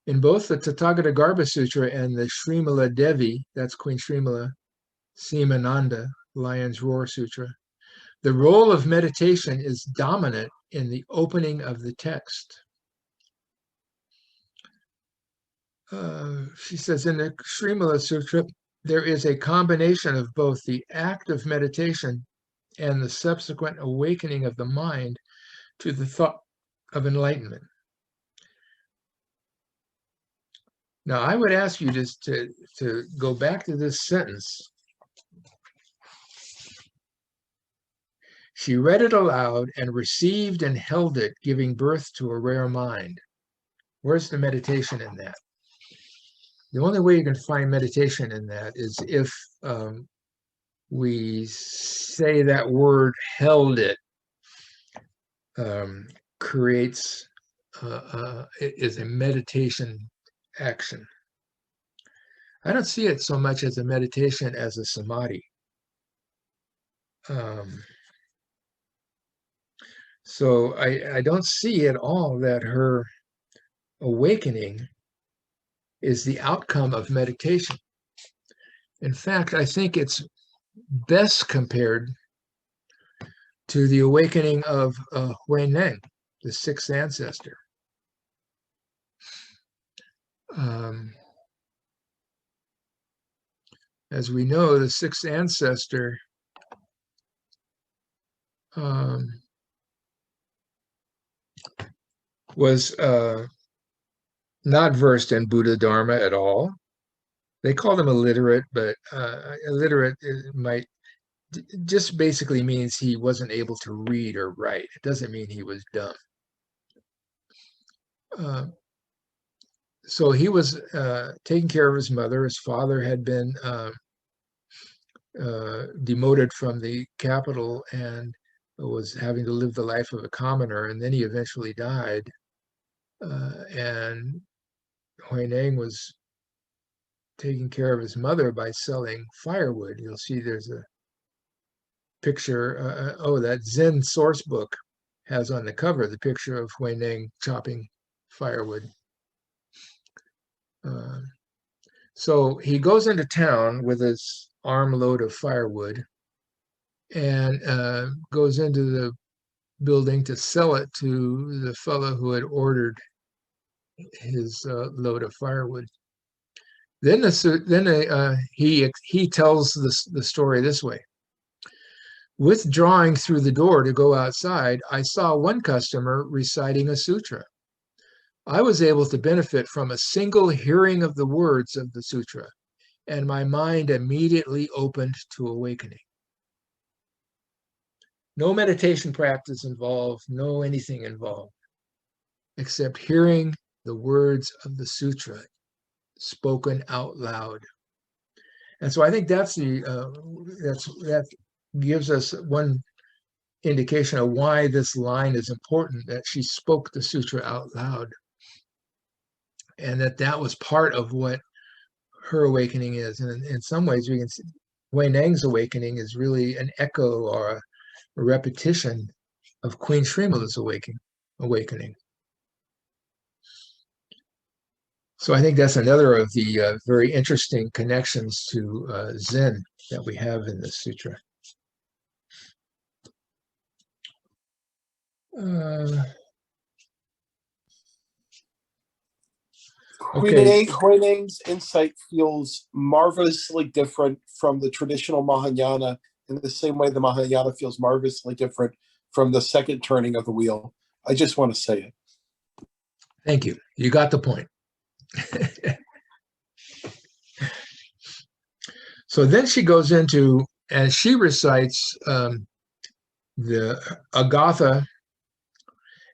in both the Tathagata Garbha Sutra and the Srimala Devi, that's Queen Srimala, Simananda, Lion's Roar Sutra, the role of meditation is dominant in the opening of the text. She says in the Srimala Sutra, there is a combination of both the act of meditation and the subsequent awakening of the mind to the thought of enlightenment. Now, I would ask you just to go back to this sentence. She read it aloud and received and held it, giving birth to a rare mind. Where's the meditation in that? The only way you can find meditation in that is if we say that word held it creates is a meditation action. I don't see it so much as a meditation as a samadhi. So I don't see at all that her awakening is the outcome of meditation. In fact, I think it's best compared to the awakening of WHEREIN, the sixth ancestor. As we know, the sixth ancestor was not versed in Buddha Dharma at all. They called him illiterate, but illiterate might just basically means he wasn't able to read or write. It doesn't mean he was dumb. So he was taking care of his mother. His father had been demoted from the capital and was having to live the life of a commoner, and then he eventually died. And WHEREIN was taking care of his mother by selling firewood. You'll see there's a picture, that Zen source book has on the cover the picture of WHEREIN chopping firewood. So he goes into town with his armload of firewood and goes into the building to sell it to the fellow who had ordered his load of firewood. Then he tells the story this way. Withdrawing through the door to go outside, I saw one customer reciting a sutra. I was able to benefit from a single hearing of the words of the sutra, and my mind immediately opened to awakening. No meditation practice involved, no anything involved, except hearing the words of the sutra spoken out loud. And so I think that gives us one indication of why this line is important, that she spoke the sutra out loud. and that was part of what her awakening is. And in some ways, we can see Wei Nang's awakening is really an echo or a repetition of Queen Srimala's awakening. So I think that's another of the very interesting connections to Zen that we have in this sutra. Okay. Huineng's insight feels marvelously different from the traditional Mahayana, in the same way the Mahayana feels marvelously different from the second turning of the wheel. I just want to say it. Thank you. You got the point. So then she goes into, and she recites the Gatha,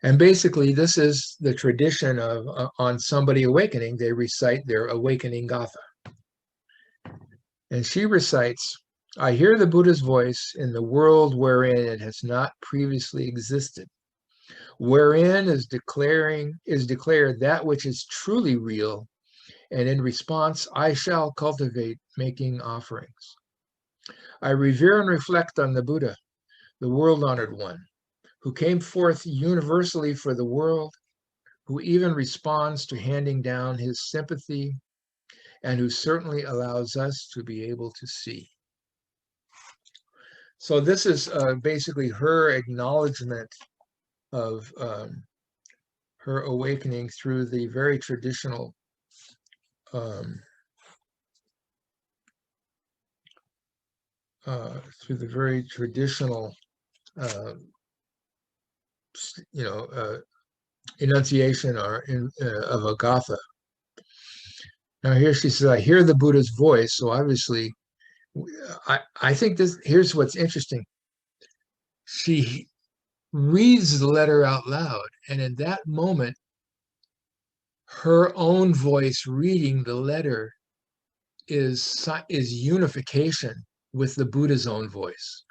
and basically this is the tradition of on somebody awakening, they recite their awakening Gatha. And she recites, I hear the Buddha's voice in the world wherein it has not previously existed, wherein is declared that which is truly real, and in response I shall cultivate making offerings. I revere and reflect on the Buddha, the world-honored one, who came forth universally for the world, who even responds to handing down his sympathy, and who certainly allows us to be able to see. So this is basically her acknowledgement of her awakening through the very traditional enunciation of a Gatha. Now here she says, I hear the Buddha's voice. So obviously, I think here's what's interesting. She reads the letter out loud, and in that moment, her own voice reading the letter is unification with the Buddha's own voice.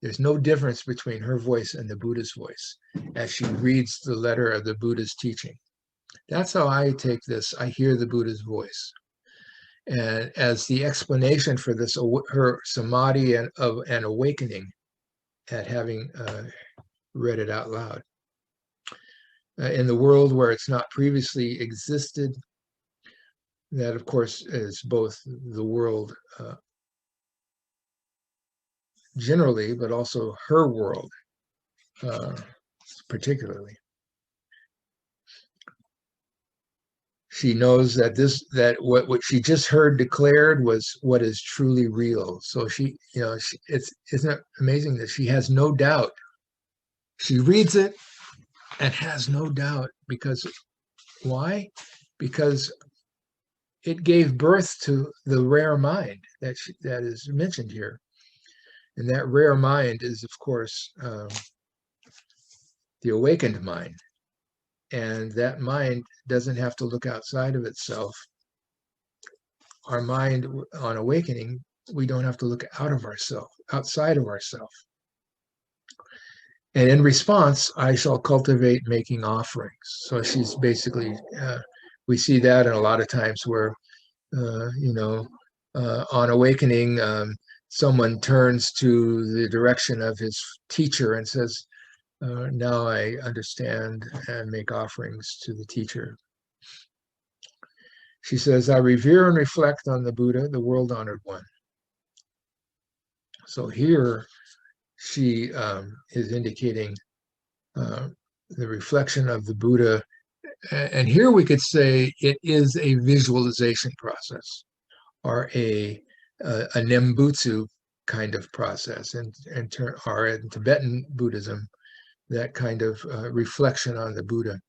There's no difference between her voice and the Buddha's voice as she reads the letter of the Buddha's teaching. That's how I take this. I hear the Buddha's voice. And as the explanation for this, her samadhi and awakening at having read it out loud. In the world where it's not previously existed, that of course is both the world generally, but also her world particularly. She knows that what she just heard declared was what is truly real. So isn't it amazing that she has no doubt. She reads it and has no doubt, because why? Because it gave birth to the rare mind that is mentioned here. And that rare mind is, of course, the awakened mind. And that mind doesn't have to look outside of itself. Our mind on awakening, we don't have to look outside of ourselves. And in response, I shall cultivate making offerings. So she's basically, we see that in a lot of times where, on awakening, someone turns to the direction of his teacher and says, now I understand, and make offerings to the teacher. She says, I revere and reflect on the Buddha, the world-honored one. So here she is indicating the reflection of the Buddha. And here we could say it is a visualization process, or a Nembutsu kind of process, or in Tibetan Buddhism, that kind of reflection on the Buddha.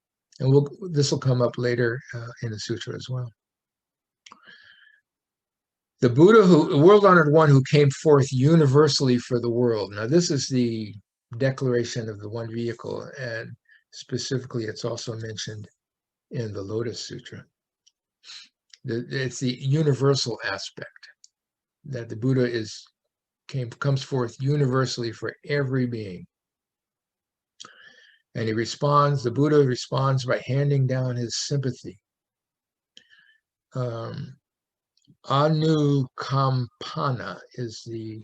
And this will come up later in the sutra as well. The Buddha, the world-honored one who came forth universally for the world. Now, this is the declaration of the one vehicle, and specifically, it's also mentioned in the Lotus Sutra. It's the universal aspect that the Buddha comes forth universally for every being. And the Buddha responds by handing down his sympathy. Anukampana is the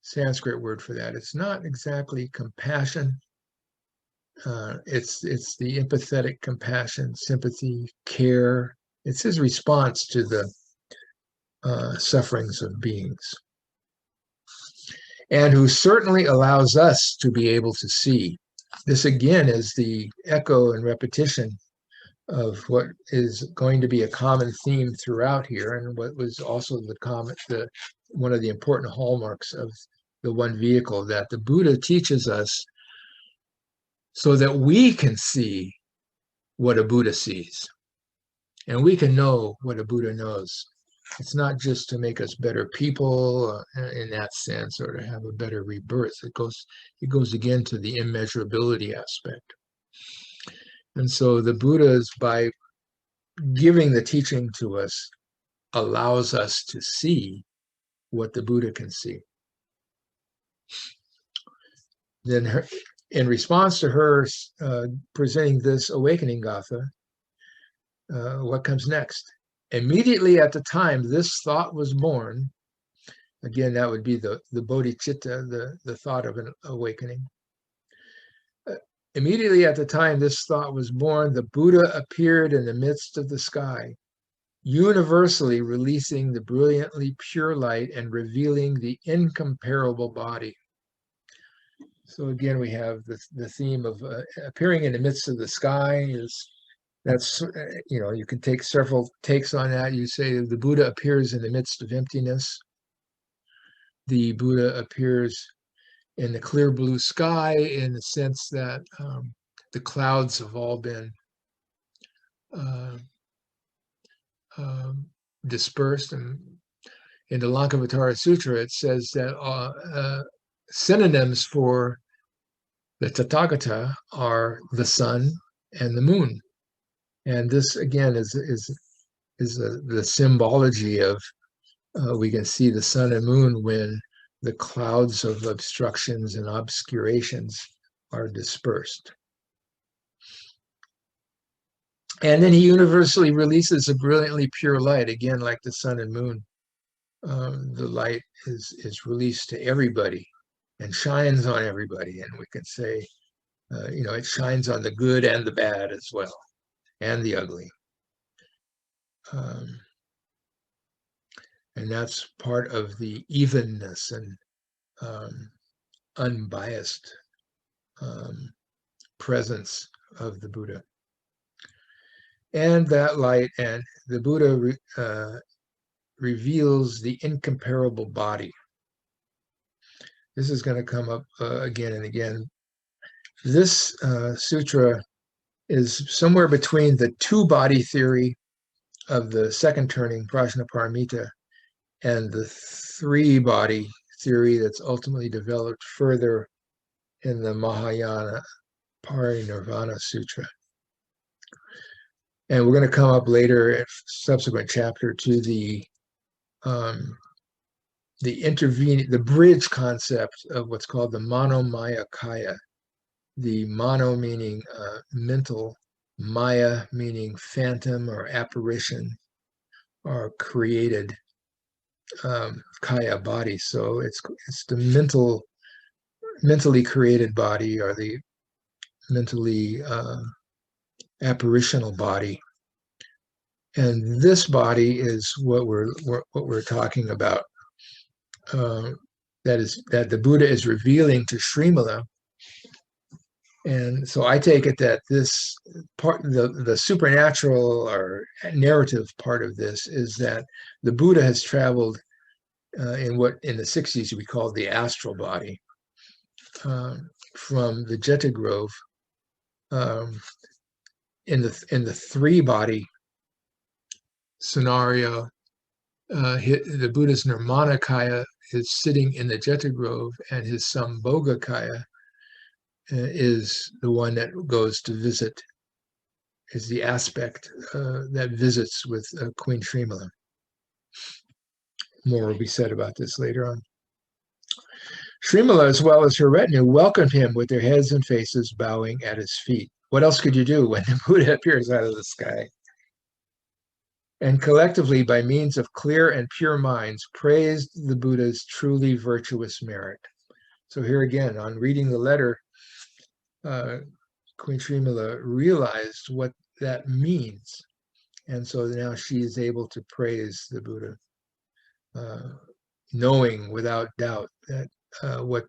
Sanskrit word for that. It's not exactly compassion. It's the empathetic compassion, sympathy, care. It's his response to the sufferings of beings, and who certainly allows us to be able to see. This again is the echo and repetition of what is going to be a common theme throughout here, and what was also one of the important hallmarks of the one vehicle, that the Buddha teaches us so that we can see what a Buddha sees, and we can know what a Buddha knows. It's not just to make us better people in that sense, or to have a better rebirth. It goes again to the immeasurability aspect. And so the Buddhas, by giving the teaching to us, allows us to see what the Buddha can see. Then in response to her presenting this awakening Gatha, what comes next? Immediately at the time this thought was born, again, that would be the bodhicitta, the thought of an awakening. Immediately at the time this thought was born, the Buddha appeared in the midst of the sky, universally releasing the brilliantly pure light and revealing the incomparable body. So again, we have the theme of appearing in the midst of the sky. That's you can take several takes on that. You say the Buddha appears in the midst of emptiness. The Buddha appears in the clear blue sky, in the sense that the clouds have all been dispersed. And in the Lankavatara Sutra, it says that synonyms for the Tathagata are the sun and the moon. And this again is the symbology of we can see the sun and moon when the clouds of obstructions and obscurations are dispersed. And then he universally releases a brilliantly pure light, again, like the sun and moon. The light is released to everybody and shines on everybody. And we can say, it shines on the good and the bad as well, and the ugly. And that's part of the evenness and unbiased presence of the Buddha. And that light, and the Buddha reveals the incomparable body. This is going to come up again and again. This sutra is somewhere between the two-body theory of the second turning, Prajnaparamita, and the three-body theory that's ultimately developed further in the Mahayana Parinirvana Sutra. And we're going to come up later in subsequent chapter to the bridge concept of what's called the Manomaya Kaya. The mano meaning mental, maya meaning phantom or apparition or created kaya body. So it's the mentally created body, or the mentally apparitional body. And this body is what we're talking about. That the Buddha is revealing to Srimala. And so I take it that this part, the supernatural or narrative part of this, is that the Buddha has traveled in what in the 60s we called the astral body, from the Jeta Grove. In the three-body scenario, the Buddha's Nirmanakaya is sitting in the Jeta Grove, and his Sambhogakaya is the one that goes to visit, is the aspect that visits with Queen Srimala. More will be said about this later on. Srimala, as well as her retinue, welcomed him with their heads and faces bowing at his feet. What else could you do when the Buddha appears out of the sky? and collectively, by means of clear and pure minds, praised the Buddha's truly virtuous merit. So here again, on reading the letter, Queen Srimala realized what that means. And so now she is able to praise the Buddha, knowing without doubt that what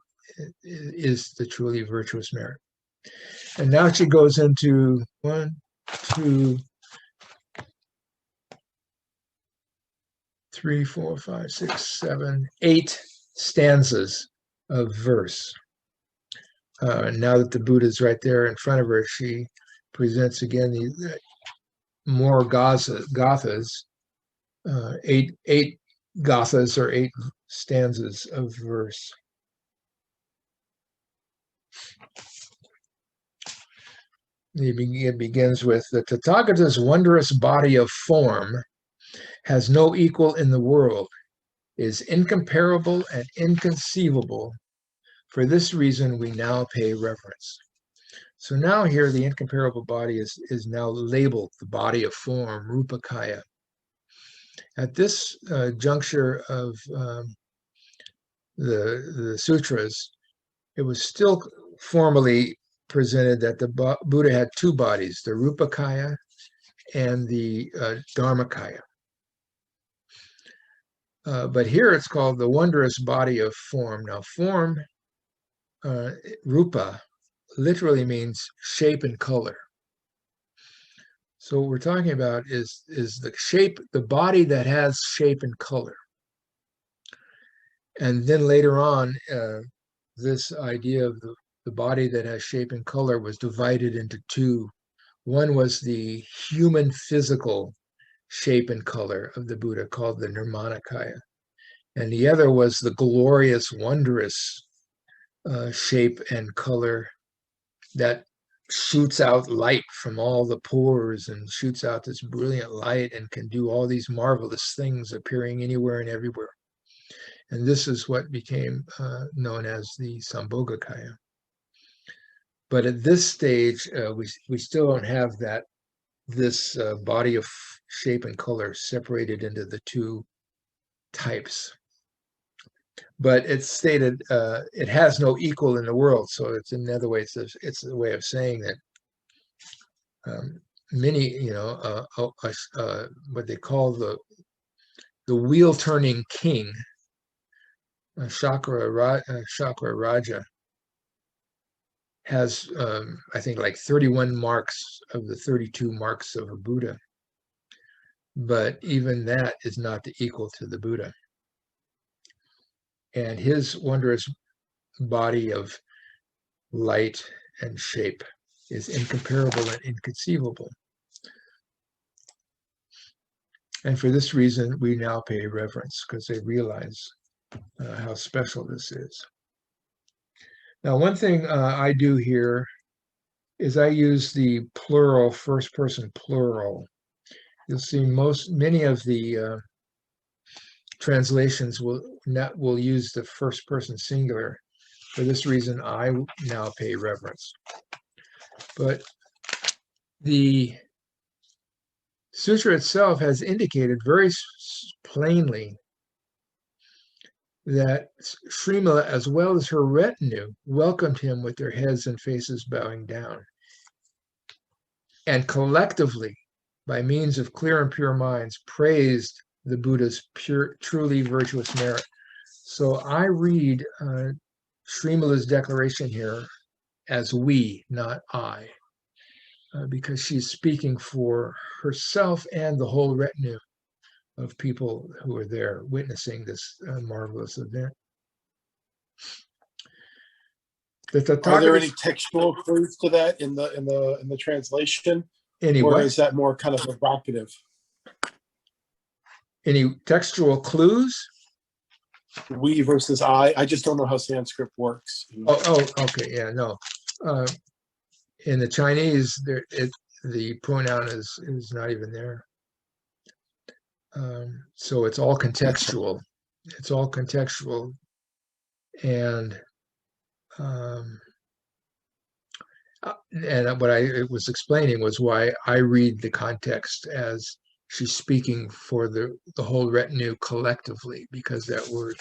is the truly virtuous merit. And now she goes into 1, 2, 3, 4, 5, 6, 7, 8 stanzas of verse. Now that the Buddha is right there in front of her, she presents again these more gathas, 8 gathas or 8 stanzas of verse. It begins with, the Tathagata's wondrous body of form has no equal in the world, is incomparable and inconceivable. For this reason, we now pay reverence. So now here, the incomparable body is now labeled the body of form, Rupakaya. At this juncture of the sutras, it was still formally presented that the Buddha had 2 bodies, the Rupakaya and the Dharmakaya. But here it's called the wondrous body of form. Now, form, rupa, literally means shape and color. So what we're talking about is the shape, the body that has shape and color. And then later on, this idea of the body that has shape and color was divided into 2. One was the human physical shape and color of the Buddha, called the Nirmanakaya. And the other was the glorious, wondrous shape and color that shoots out light from all the pores and shoots out this brilliant light and can do all these marvelous things, appearing anywhere and everywhere. And this is what became known as the Sambhogakaya. But at this stage, we still don't have this body of shape and color separated into the 2 types. But it's stated it has no equal in the world. So it's another way, it's a way of saying that many, what they call the wheel-turning king, Shakra Raja, has, I think, like 31 marks of the 32 marks of a Buddha. But even that is not equal to the Buddha. And his wondrous body of light and shape is incomparable and inconceivable. And for this reason, we now pay reverence, because they realize how special this is. Now, one thing I do here is I use the plural, first person plural. You'll see many of the translations will use the first person singular. For this reason, I now pay reverence. But the sutra itself has indicated very plainly that Srimala, as well as her retinue, welcomed him with their heads and faces bowing down. And collectively, by means of clear and pure minds, praised the Buddha's truly virtuous merit. So I read Srimala's declaration here as we, not I, because she's speaking for herself and the whole retinue of people who are there witnessing this marvelous event. Are there any textual clues to that in the translation? Or is that more kind of evocative? Any textual clues? We versus I just don't know how Sanskrit works. Oh, okay, yeah, no. In the Chinese, the pronoun is not even there. So it's all contextual. It's all contextual. And what I was explaining was why I read the context as she's speaking for the whole retinue collectively, because that word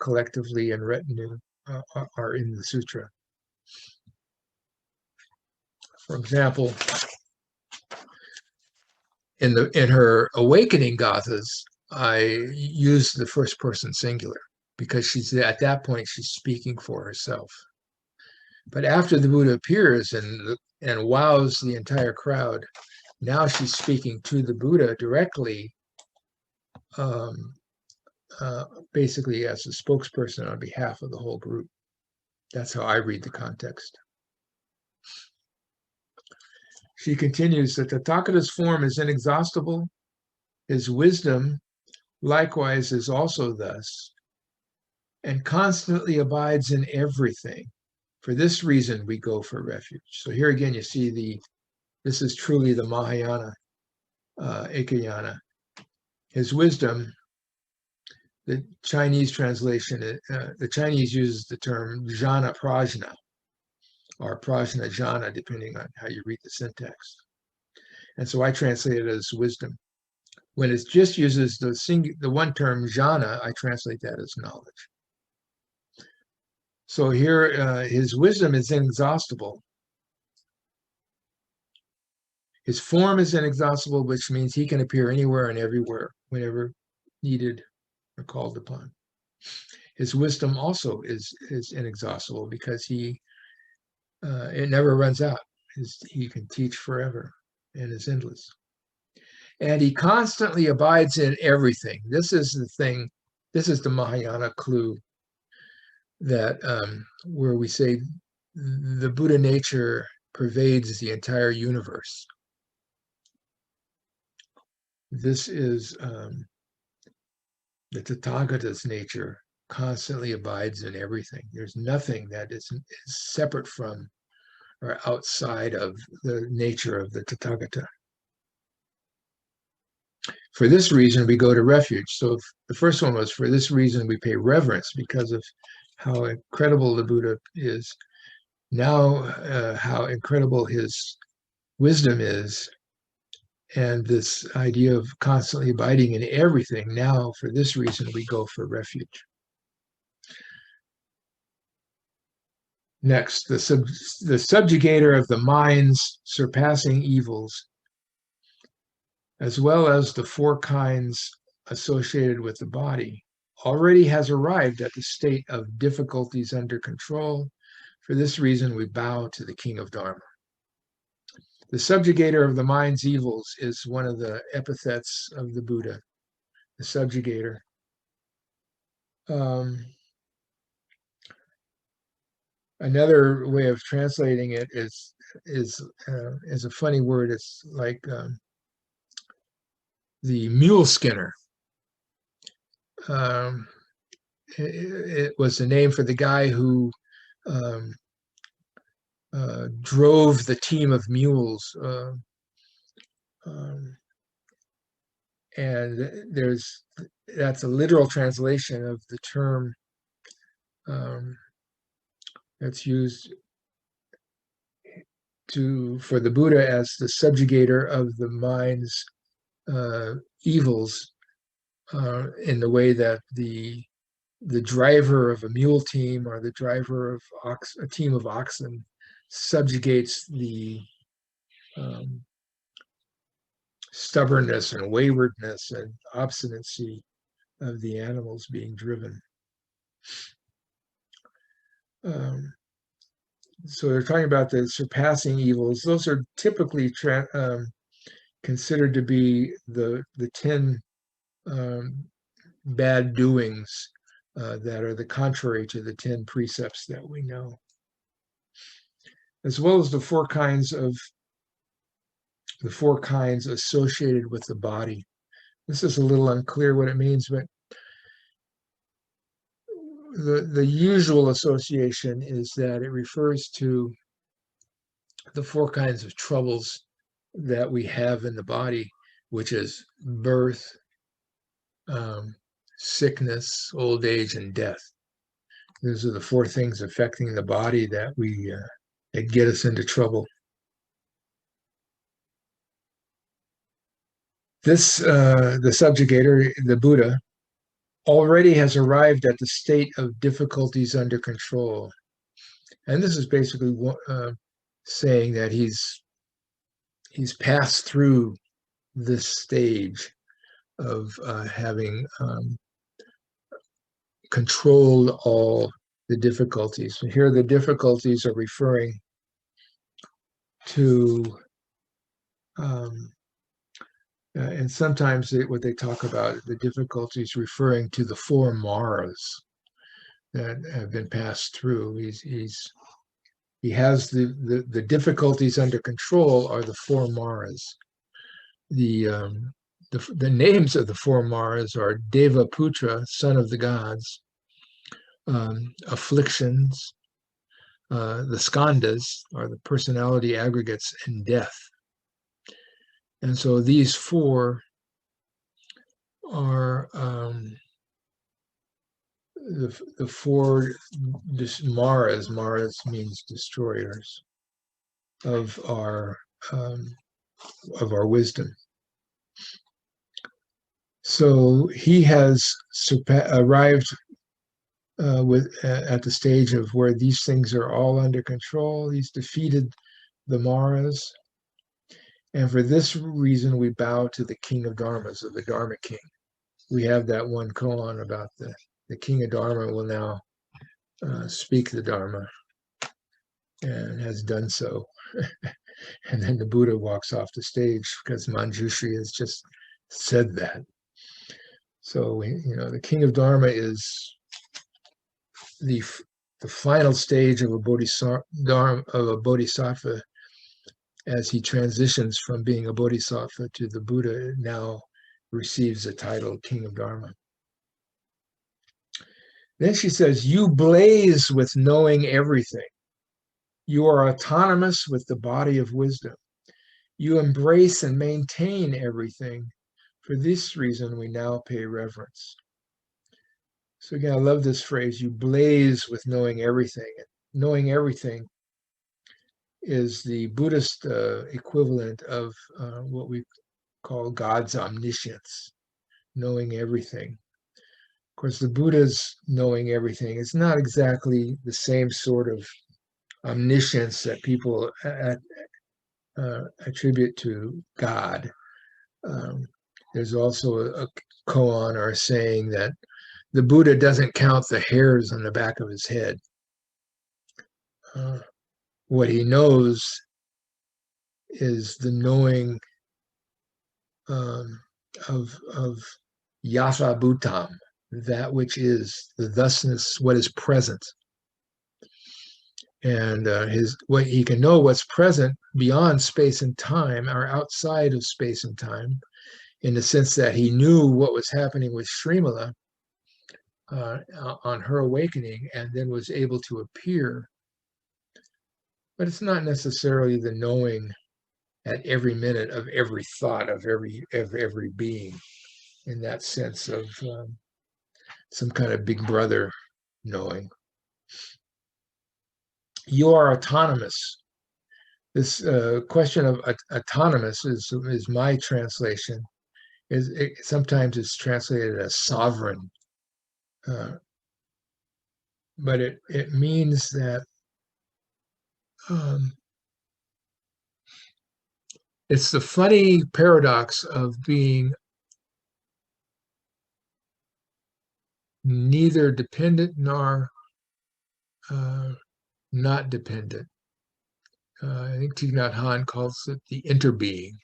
collectively and retinue are in the sutra. For example, in her awakening gathas, I use the first person singular because she's at that point she's speaking for herself. But after the Buddha appears and wows the entire crowd, now she's speaking to the Buddha directly, basically as a spokesperson on behalf of the whole group. That's how I read the context. She continues that the Tathagata's form is inexhaustible. His wisdom likewise is also thus, and constantly abides in everything. For this reason, we go for refuge. So here again, you see this is truly the Mahayana, Ekayana. His wisdom, the Chinese translation, the Chinese uses the term jhana prajna, or prajna jhana, depending on how you read the syntax. And so I translate it as wisdom. When it just uses the one term jhana, I translate that as knowledge. So here, his wisdom is inexhaustible. His form is inexhaustible, which means he can appear anywhere and everywhere, whenever needed or called upon. His wisdom also is inexhaustible because it never runs out. He can teach forever and is endless. And he constantly abides in everything. This is the thing, this is the Mahayana clue that where we say the Buddha nature pervades the entire universe. This is the Tathagata's nature constantly abides in everything. There's nothing that is separate from or outside of the nature of the Tathagata. For this reason, we go to refuge. So the first one was, for this reason, we pay reverence because of how incredible the Buddha is. Now, how incredible his wisdom is, and this idea of constantly abiding in everything. Now, for this reason, we go for refuge. Next, the subjugator of the minds, surpassing evils, as well as the four kinds associated with the body, already has arrived at the state of difficulties under control. For this reason, we bow to the King of Dharma. The subjugator of the mind's evils is one of the epithets of the Buddha, the subjugator. Another way of translating it is a funny word. It's like the mule skinner. It was the name for the guy who drove the team of mules. And that's a literal translation of the term that's used for the Buddha as the subjugator of the mind's evils, in the way that the driver of a mule team or the driver of a team of oxen subjugates the stubbornness and waywardness and obstinacy of the animals being driven. So they're talking about the surpassing evils. Those are typically considered to be the 10 bad doings that are the contrary to the 10 precepts that we know, as well as the four kinds associated with the body. This is a little unclear what it means, but the usual association is that it refers to the four kinds of troubles that we have in the body, which is birth, sickness, old age, and death. Those are the four things affecting the body that that get us into trouble. This, the subjugator, the Buddha, already has arrived at the state of difficulties under control. And this is basically saying that he's passed through this stage of having controlled all the difficulties. And here the difficulties are referring to, and sometimes what they talk about, the difficulties referring to the four Maras that have been passed through. He has the difficulties under control are the four Maras. The names of the four Maras are Deva Putra, son of the gods, afflictions, the skandhas are the personality aggregates, and death. And so these four are the four Maras. Maras means destroyers of our wisdom. So he has arrived at the stage of where these things are all under control. He's defeated the Maras. And for this reason, we bow to the King of Dharmas, or the Dharma King. We have that one koan about the King of Dharma will now speak the Dharma, and has done so. And then the Buddha walks off the stage because Manjushri has just said that. So, the King of Dharma is the final stage of a bodhisattva, as he transitions from being a bodhisattva to the Buddha, now receives the title King of Dharma. Then she says, you blaze with knowing everything. You are autonomous with the body of wisdom. You embrace and maintain everything. For this reason, we now pay reverence. So again, I love this phrase, you blaze with knowing everything. Knowing everything is the Buddhist equivalent of what we call God's omniscience, knowing everything. Of course, the Buddha's knowing everything is not exactly the same sort of omniscience that people attribute to God. There's also a koan or a saying that the Buddha doesn't count the hairs on the back of his head. What he knows is the knowing of Yatha Bhutam, that which is the thusness, what is present. And what he can know what's present beyond space and time, or outside of space and time, in the sense that he knew what was happening with Srimala on her awakening, and then was able to appear. But it's not necessarily the knowing at every minute of every thought of every being, in that sense of some kind of big brother knowing. You are autonomous. This question of autonomous is my translation. Sometimes it's translated as sovereign, but it means that it's the funny paradox of being neither dependent nor not dependent. I think Thich Nhat Hanh calls it the interbeing,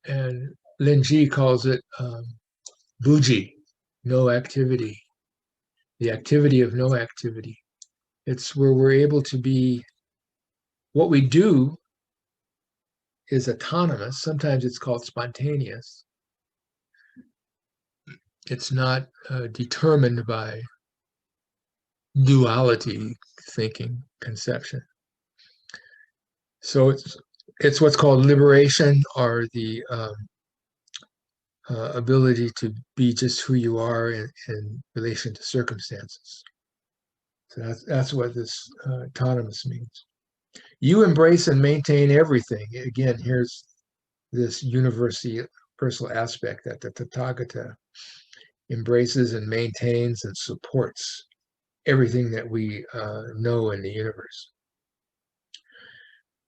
and Lin Ji calls it Buji, no activity, the activity of no activity. It's where we're able to be, what we do is autonomous. Sometimes it's called spontaneous. It's not determined by duality thinking, conception. So it's what's called liberation, or the ability to be just who you are in relation to circumstances. So that's what this autonomous means. You embrace and maintain everything. Again, here's this universal aspect that the Tathagata embraces and maintains and supports everything that we know in the universe.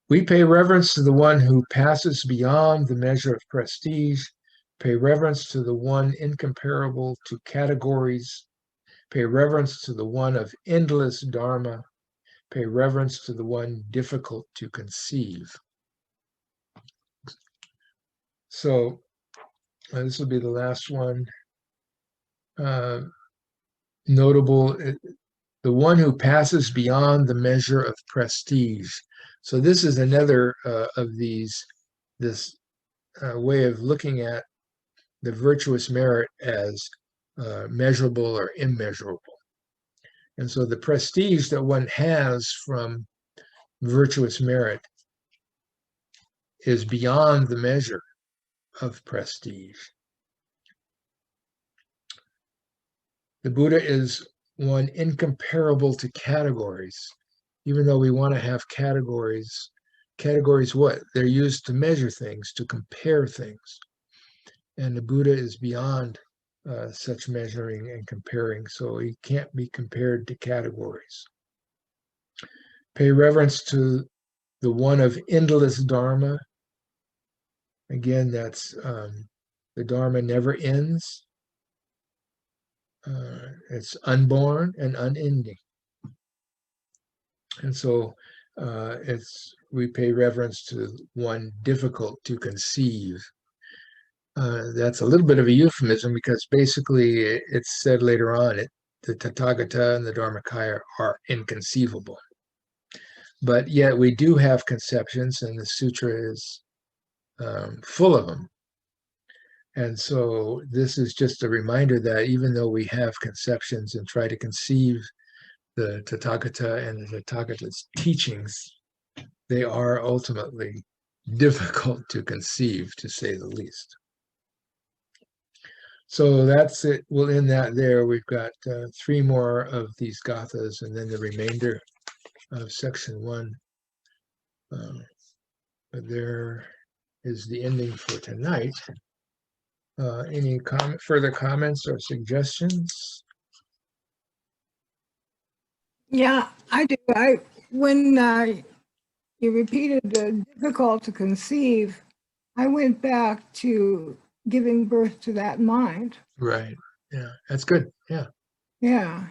We pay reverence to the one who passes beyond the measure of prestige, pay reverence to the one incomparable to categories, pay reverence to the one of endless dharma, pay reverence to the one difficult to conceive. So this will be the last one. Notable, the one who passes beyond the measure of prestige. So this is another of these, this way of looking at the virtuous merit as measurable or immeasurable. And so the prestige that one has from virtuous merit is beyond the measure of prestige. The Buddha is one incomparable to categories. Even though we want to have categories, categories what? They're used to measure things, to compare things. And the Buddha is beyond such measuring and comparing, so he can't be compared to categories. Pay reverence to the one of endless dharma. Again, that's the dharma never ends. It's unborn and unending. And so we pay reverence to one difficult to conceive. That's a little bit of a euphemism because basically it's said later on, the Tathagata and the Dharmakaya are inconceivable. But yet we do have conceptions, and the sutra is full of them. And so this is just a reminder that even though we have conceptions and try to conceive the Tathagata and the Tathagata's teachings, they are ultimately difficult to conceive, to say the least. So that's it. We'll end that there. We've got 3 more of these gathas and then the remainder of section 1. But there is the ending for tonight. Any further comments or suggestions? Yeah, I do. When you repeated difficult to conceive, I went back to giving birth to that mind. Right. Yeah, that's good. Yeah. Yeah,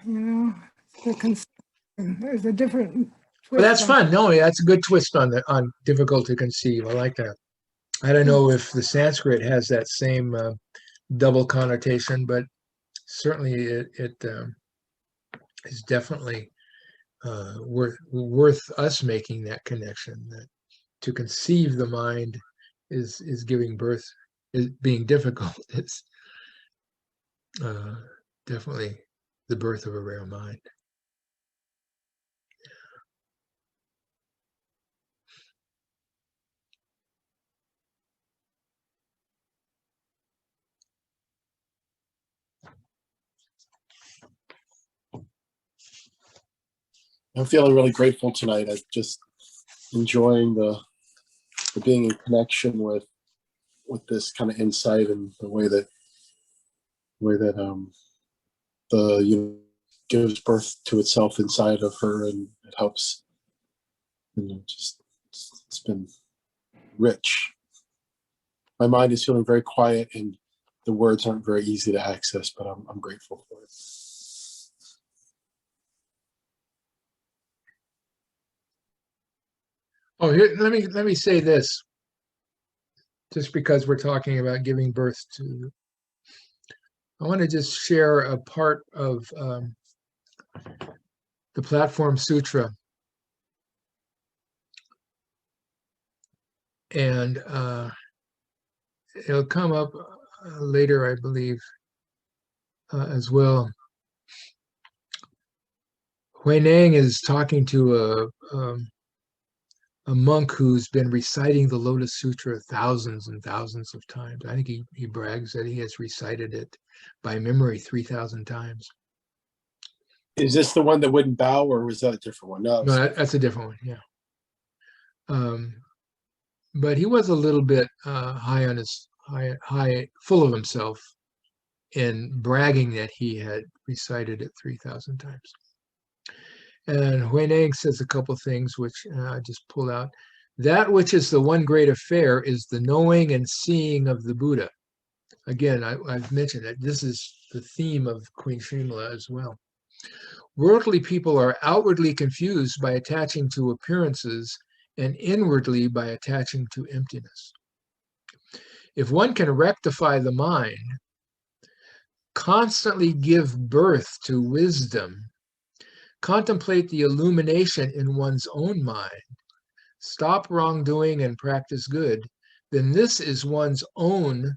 there's a different twist. Well, that's fun. No, that's a good twist on difficult to conceive. I like that. I don't know if the Sanskrit has that same double connotation, but certainly it is definitely worth us making that connection. That to conceive the mind is giving birth, is being difficult. It's definitely the birth of a rare mind. I'm feeling really grateful tonight. I'm just enjoying the being in connection with this kind of insight and the way that the gives birth to itself inside of her, and it helps. Just it's been rich. My mind is feeling very quiet, and the words aren't very easy to access, but I'm grateful for it. Oh, here, let me say this. Just because we're talking about giving birth to, I want to just share a part of the Platform Sutra. And it'll come up later, I believe, as well. Huineng is talking to a monk who's been reciting the Lotus Sutra thousands and thousands of times. I think he brags that he has recited it by memory 3,000 times. Is this the one that wouldn't bow, or was that a different one? No, No, that's a different one, yeah. But he was a little bit high on his full of himself in bragging that he had recited it 3,000 times. And WHEREIN says a couple things which I just pulled out. That which is the one great affair is the knowing and seeing of the Buddha. Again, I've mentioned that this is the theme of Queen Srimala as well. Worldly people are outwardly confused by attaching to appearances and inwardly by attaching to emptiness. If one can rectify the mind, constantly give birth to wisdom, contemplate the illumination in one's own mind, stop wrongdoing and practice good, then this is one's own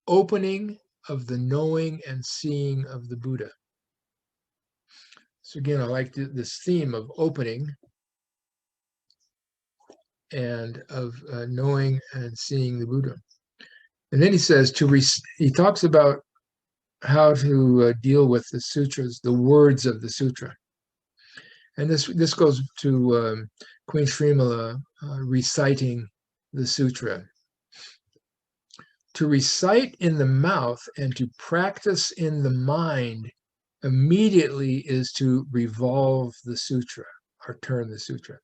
opening of the knowing and seeing of the Buddha. So again, I like this theme of opening and of knowing and seeing the Buddha. And then he says he talks about how to deal with the sutras, the words of the sutra. And this goes to Queen Srimala reciting the sutra. To recite in the mouth and to practice in the mind immediately is to revolve the sutra or turn the sutra.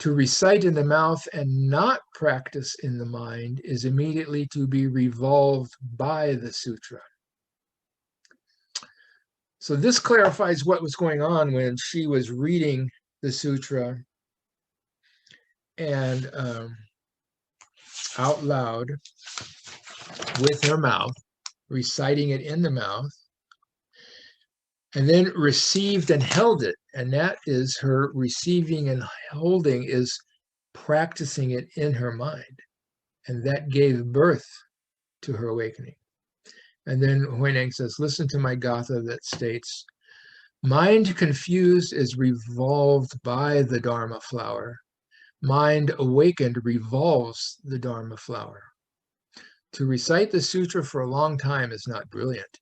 To recite in the mouth and not practice in the mind is immediately to be revolved by the sutra. So this clarifies what was going on when she was reading the sutra and out loud with her mouth, reciting it in the mouth, and then received and held it. And that is her receiving and holding is practicing it in her mind. And that gave birth to her awakening. And then WHEREIN says, listen to my Gatha that states, mind confused is revolved by the Dharma flower. Mind awakened revolves the Dharma flower. To recite the sutra for a long time is not brilliant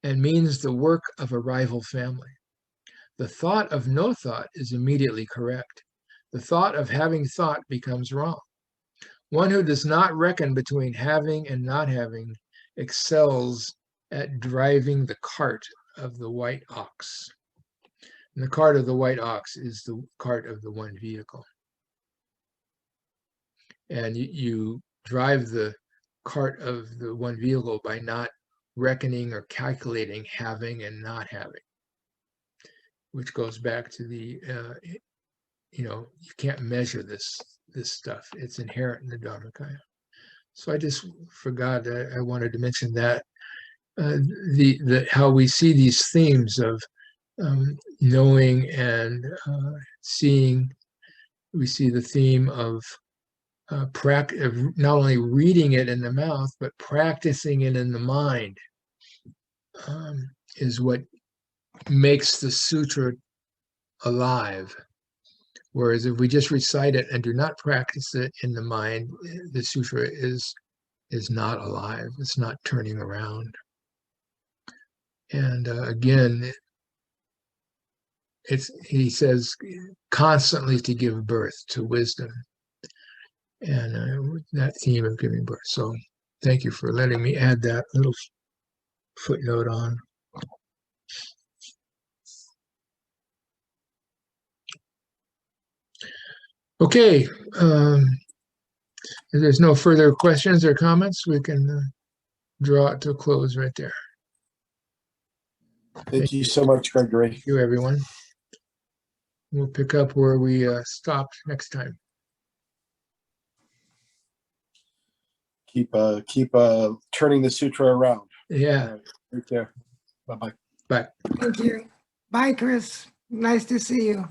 and means the work of a rival family. The thought of no thought is immediately correct. The thought of having thought becomes wrong. One who does not reckon between having and not having excels at driving the cart of the white ox. And the cart of the white ox is the cart of the one vehicle. And you drive the cart of the one vehicle by not reckoning or calculating having and not having, which goes back to the, you can't measure this stuff. It's inherent in the Dharmakaya. So I just forgot, I wanted to mention that, how we see these themes of knowing and seeing. We see the theme of not only reading it in the mouth, but practicing it in the mind is what makes the sutra alive. Whereas if we just recite it and do not practice it in the mind, the sutra is not alive. It's not turning around. And again, he says constantly to give birth to wisdom. And that theme of giving birth. So thank you for letting me add that little footnote on. Okay, if there's no further questions or comments, we can draw it to a close right there. Thank you so much, Gregory. Thank you, everyone. We'll pick up where we stopped next time. Keep turning the sutra around. Yeah. Right there. Bye-bye. Bye. Thank you. Bye, Chris. Nice to see you.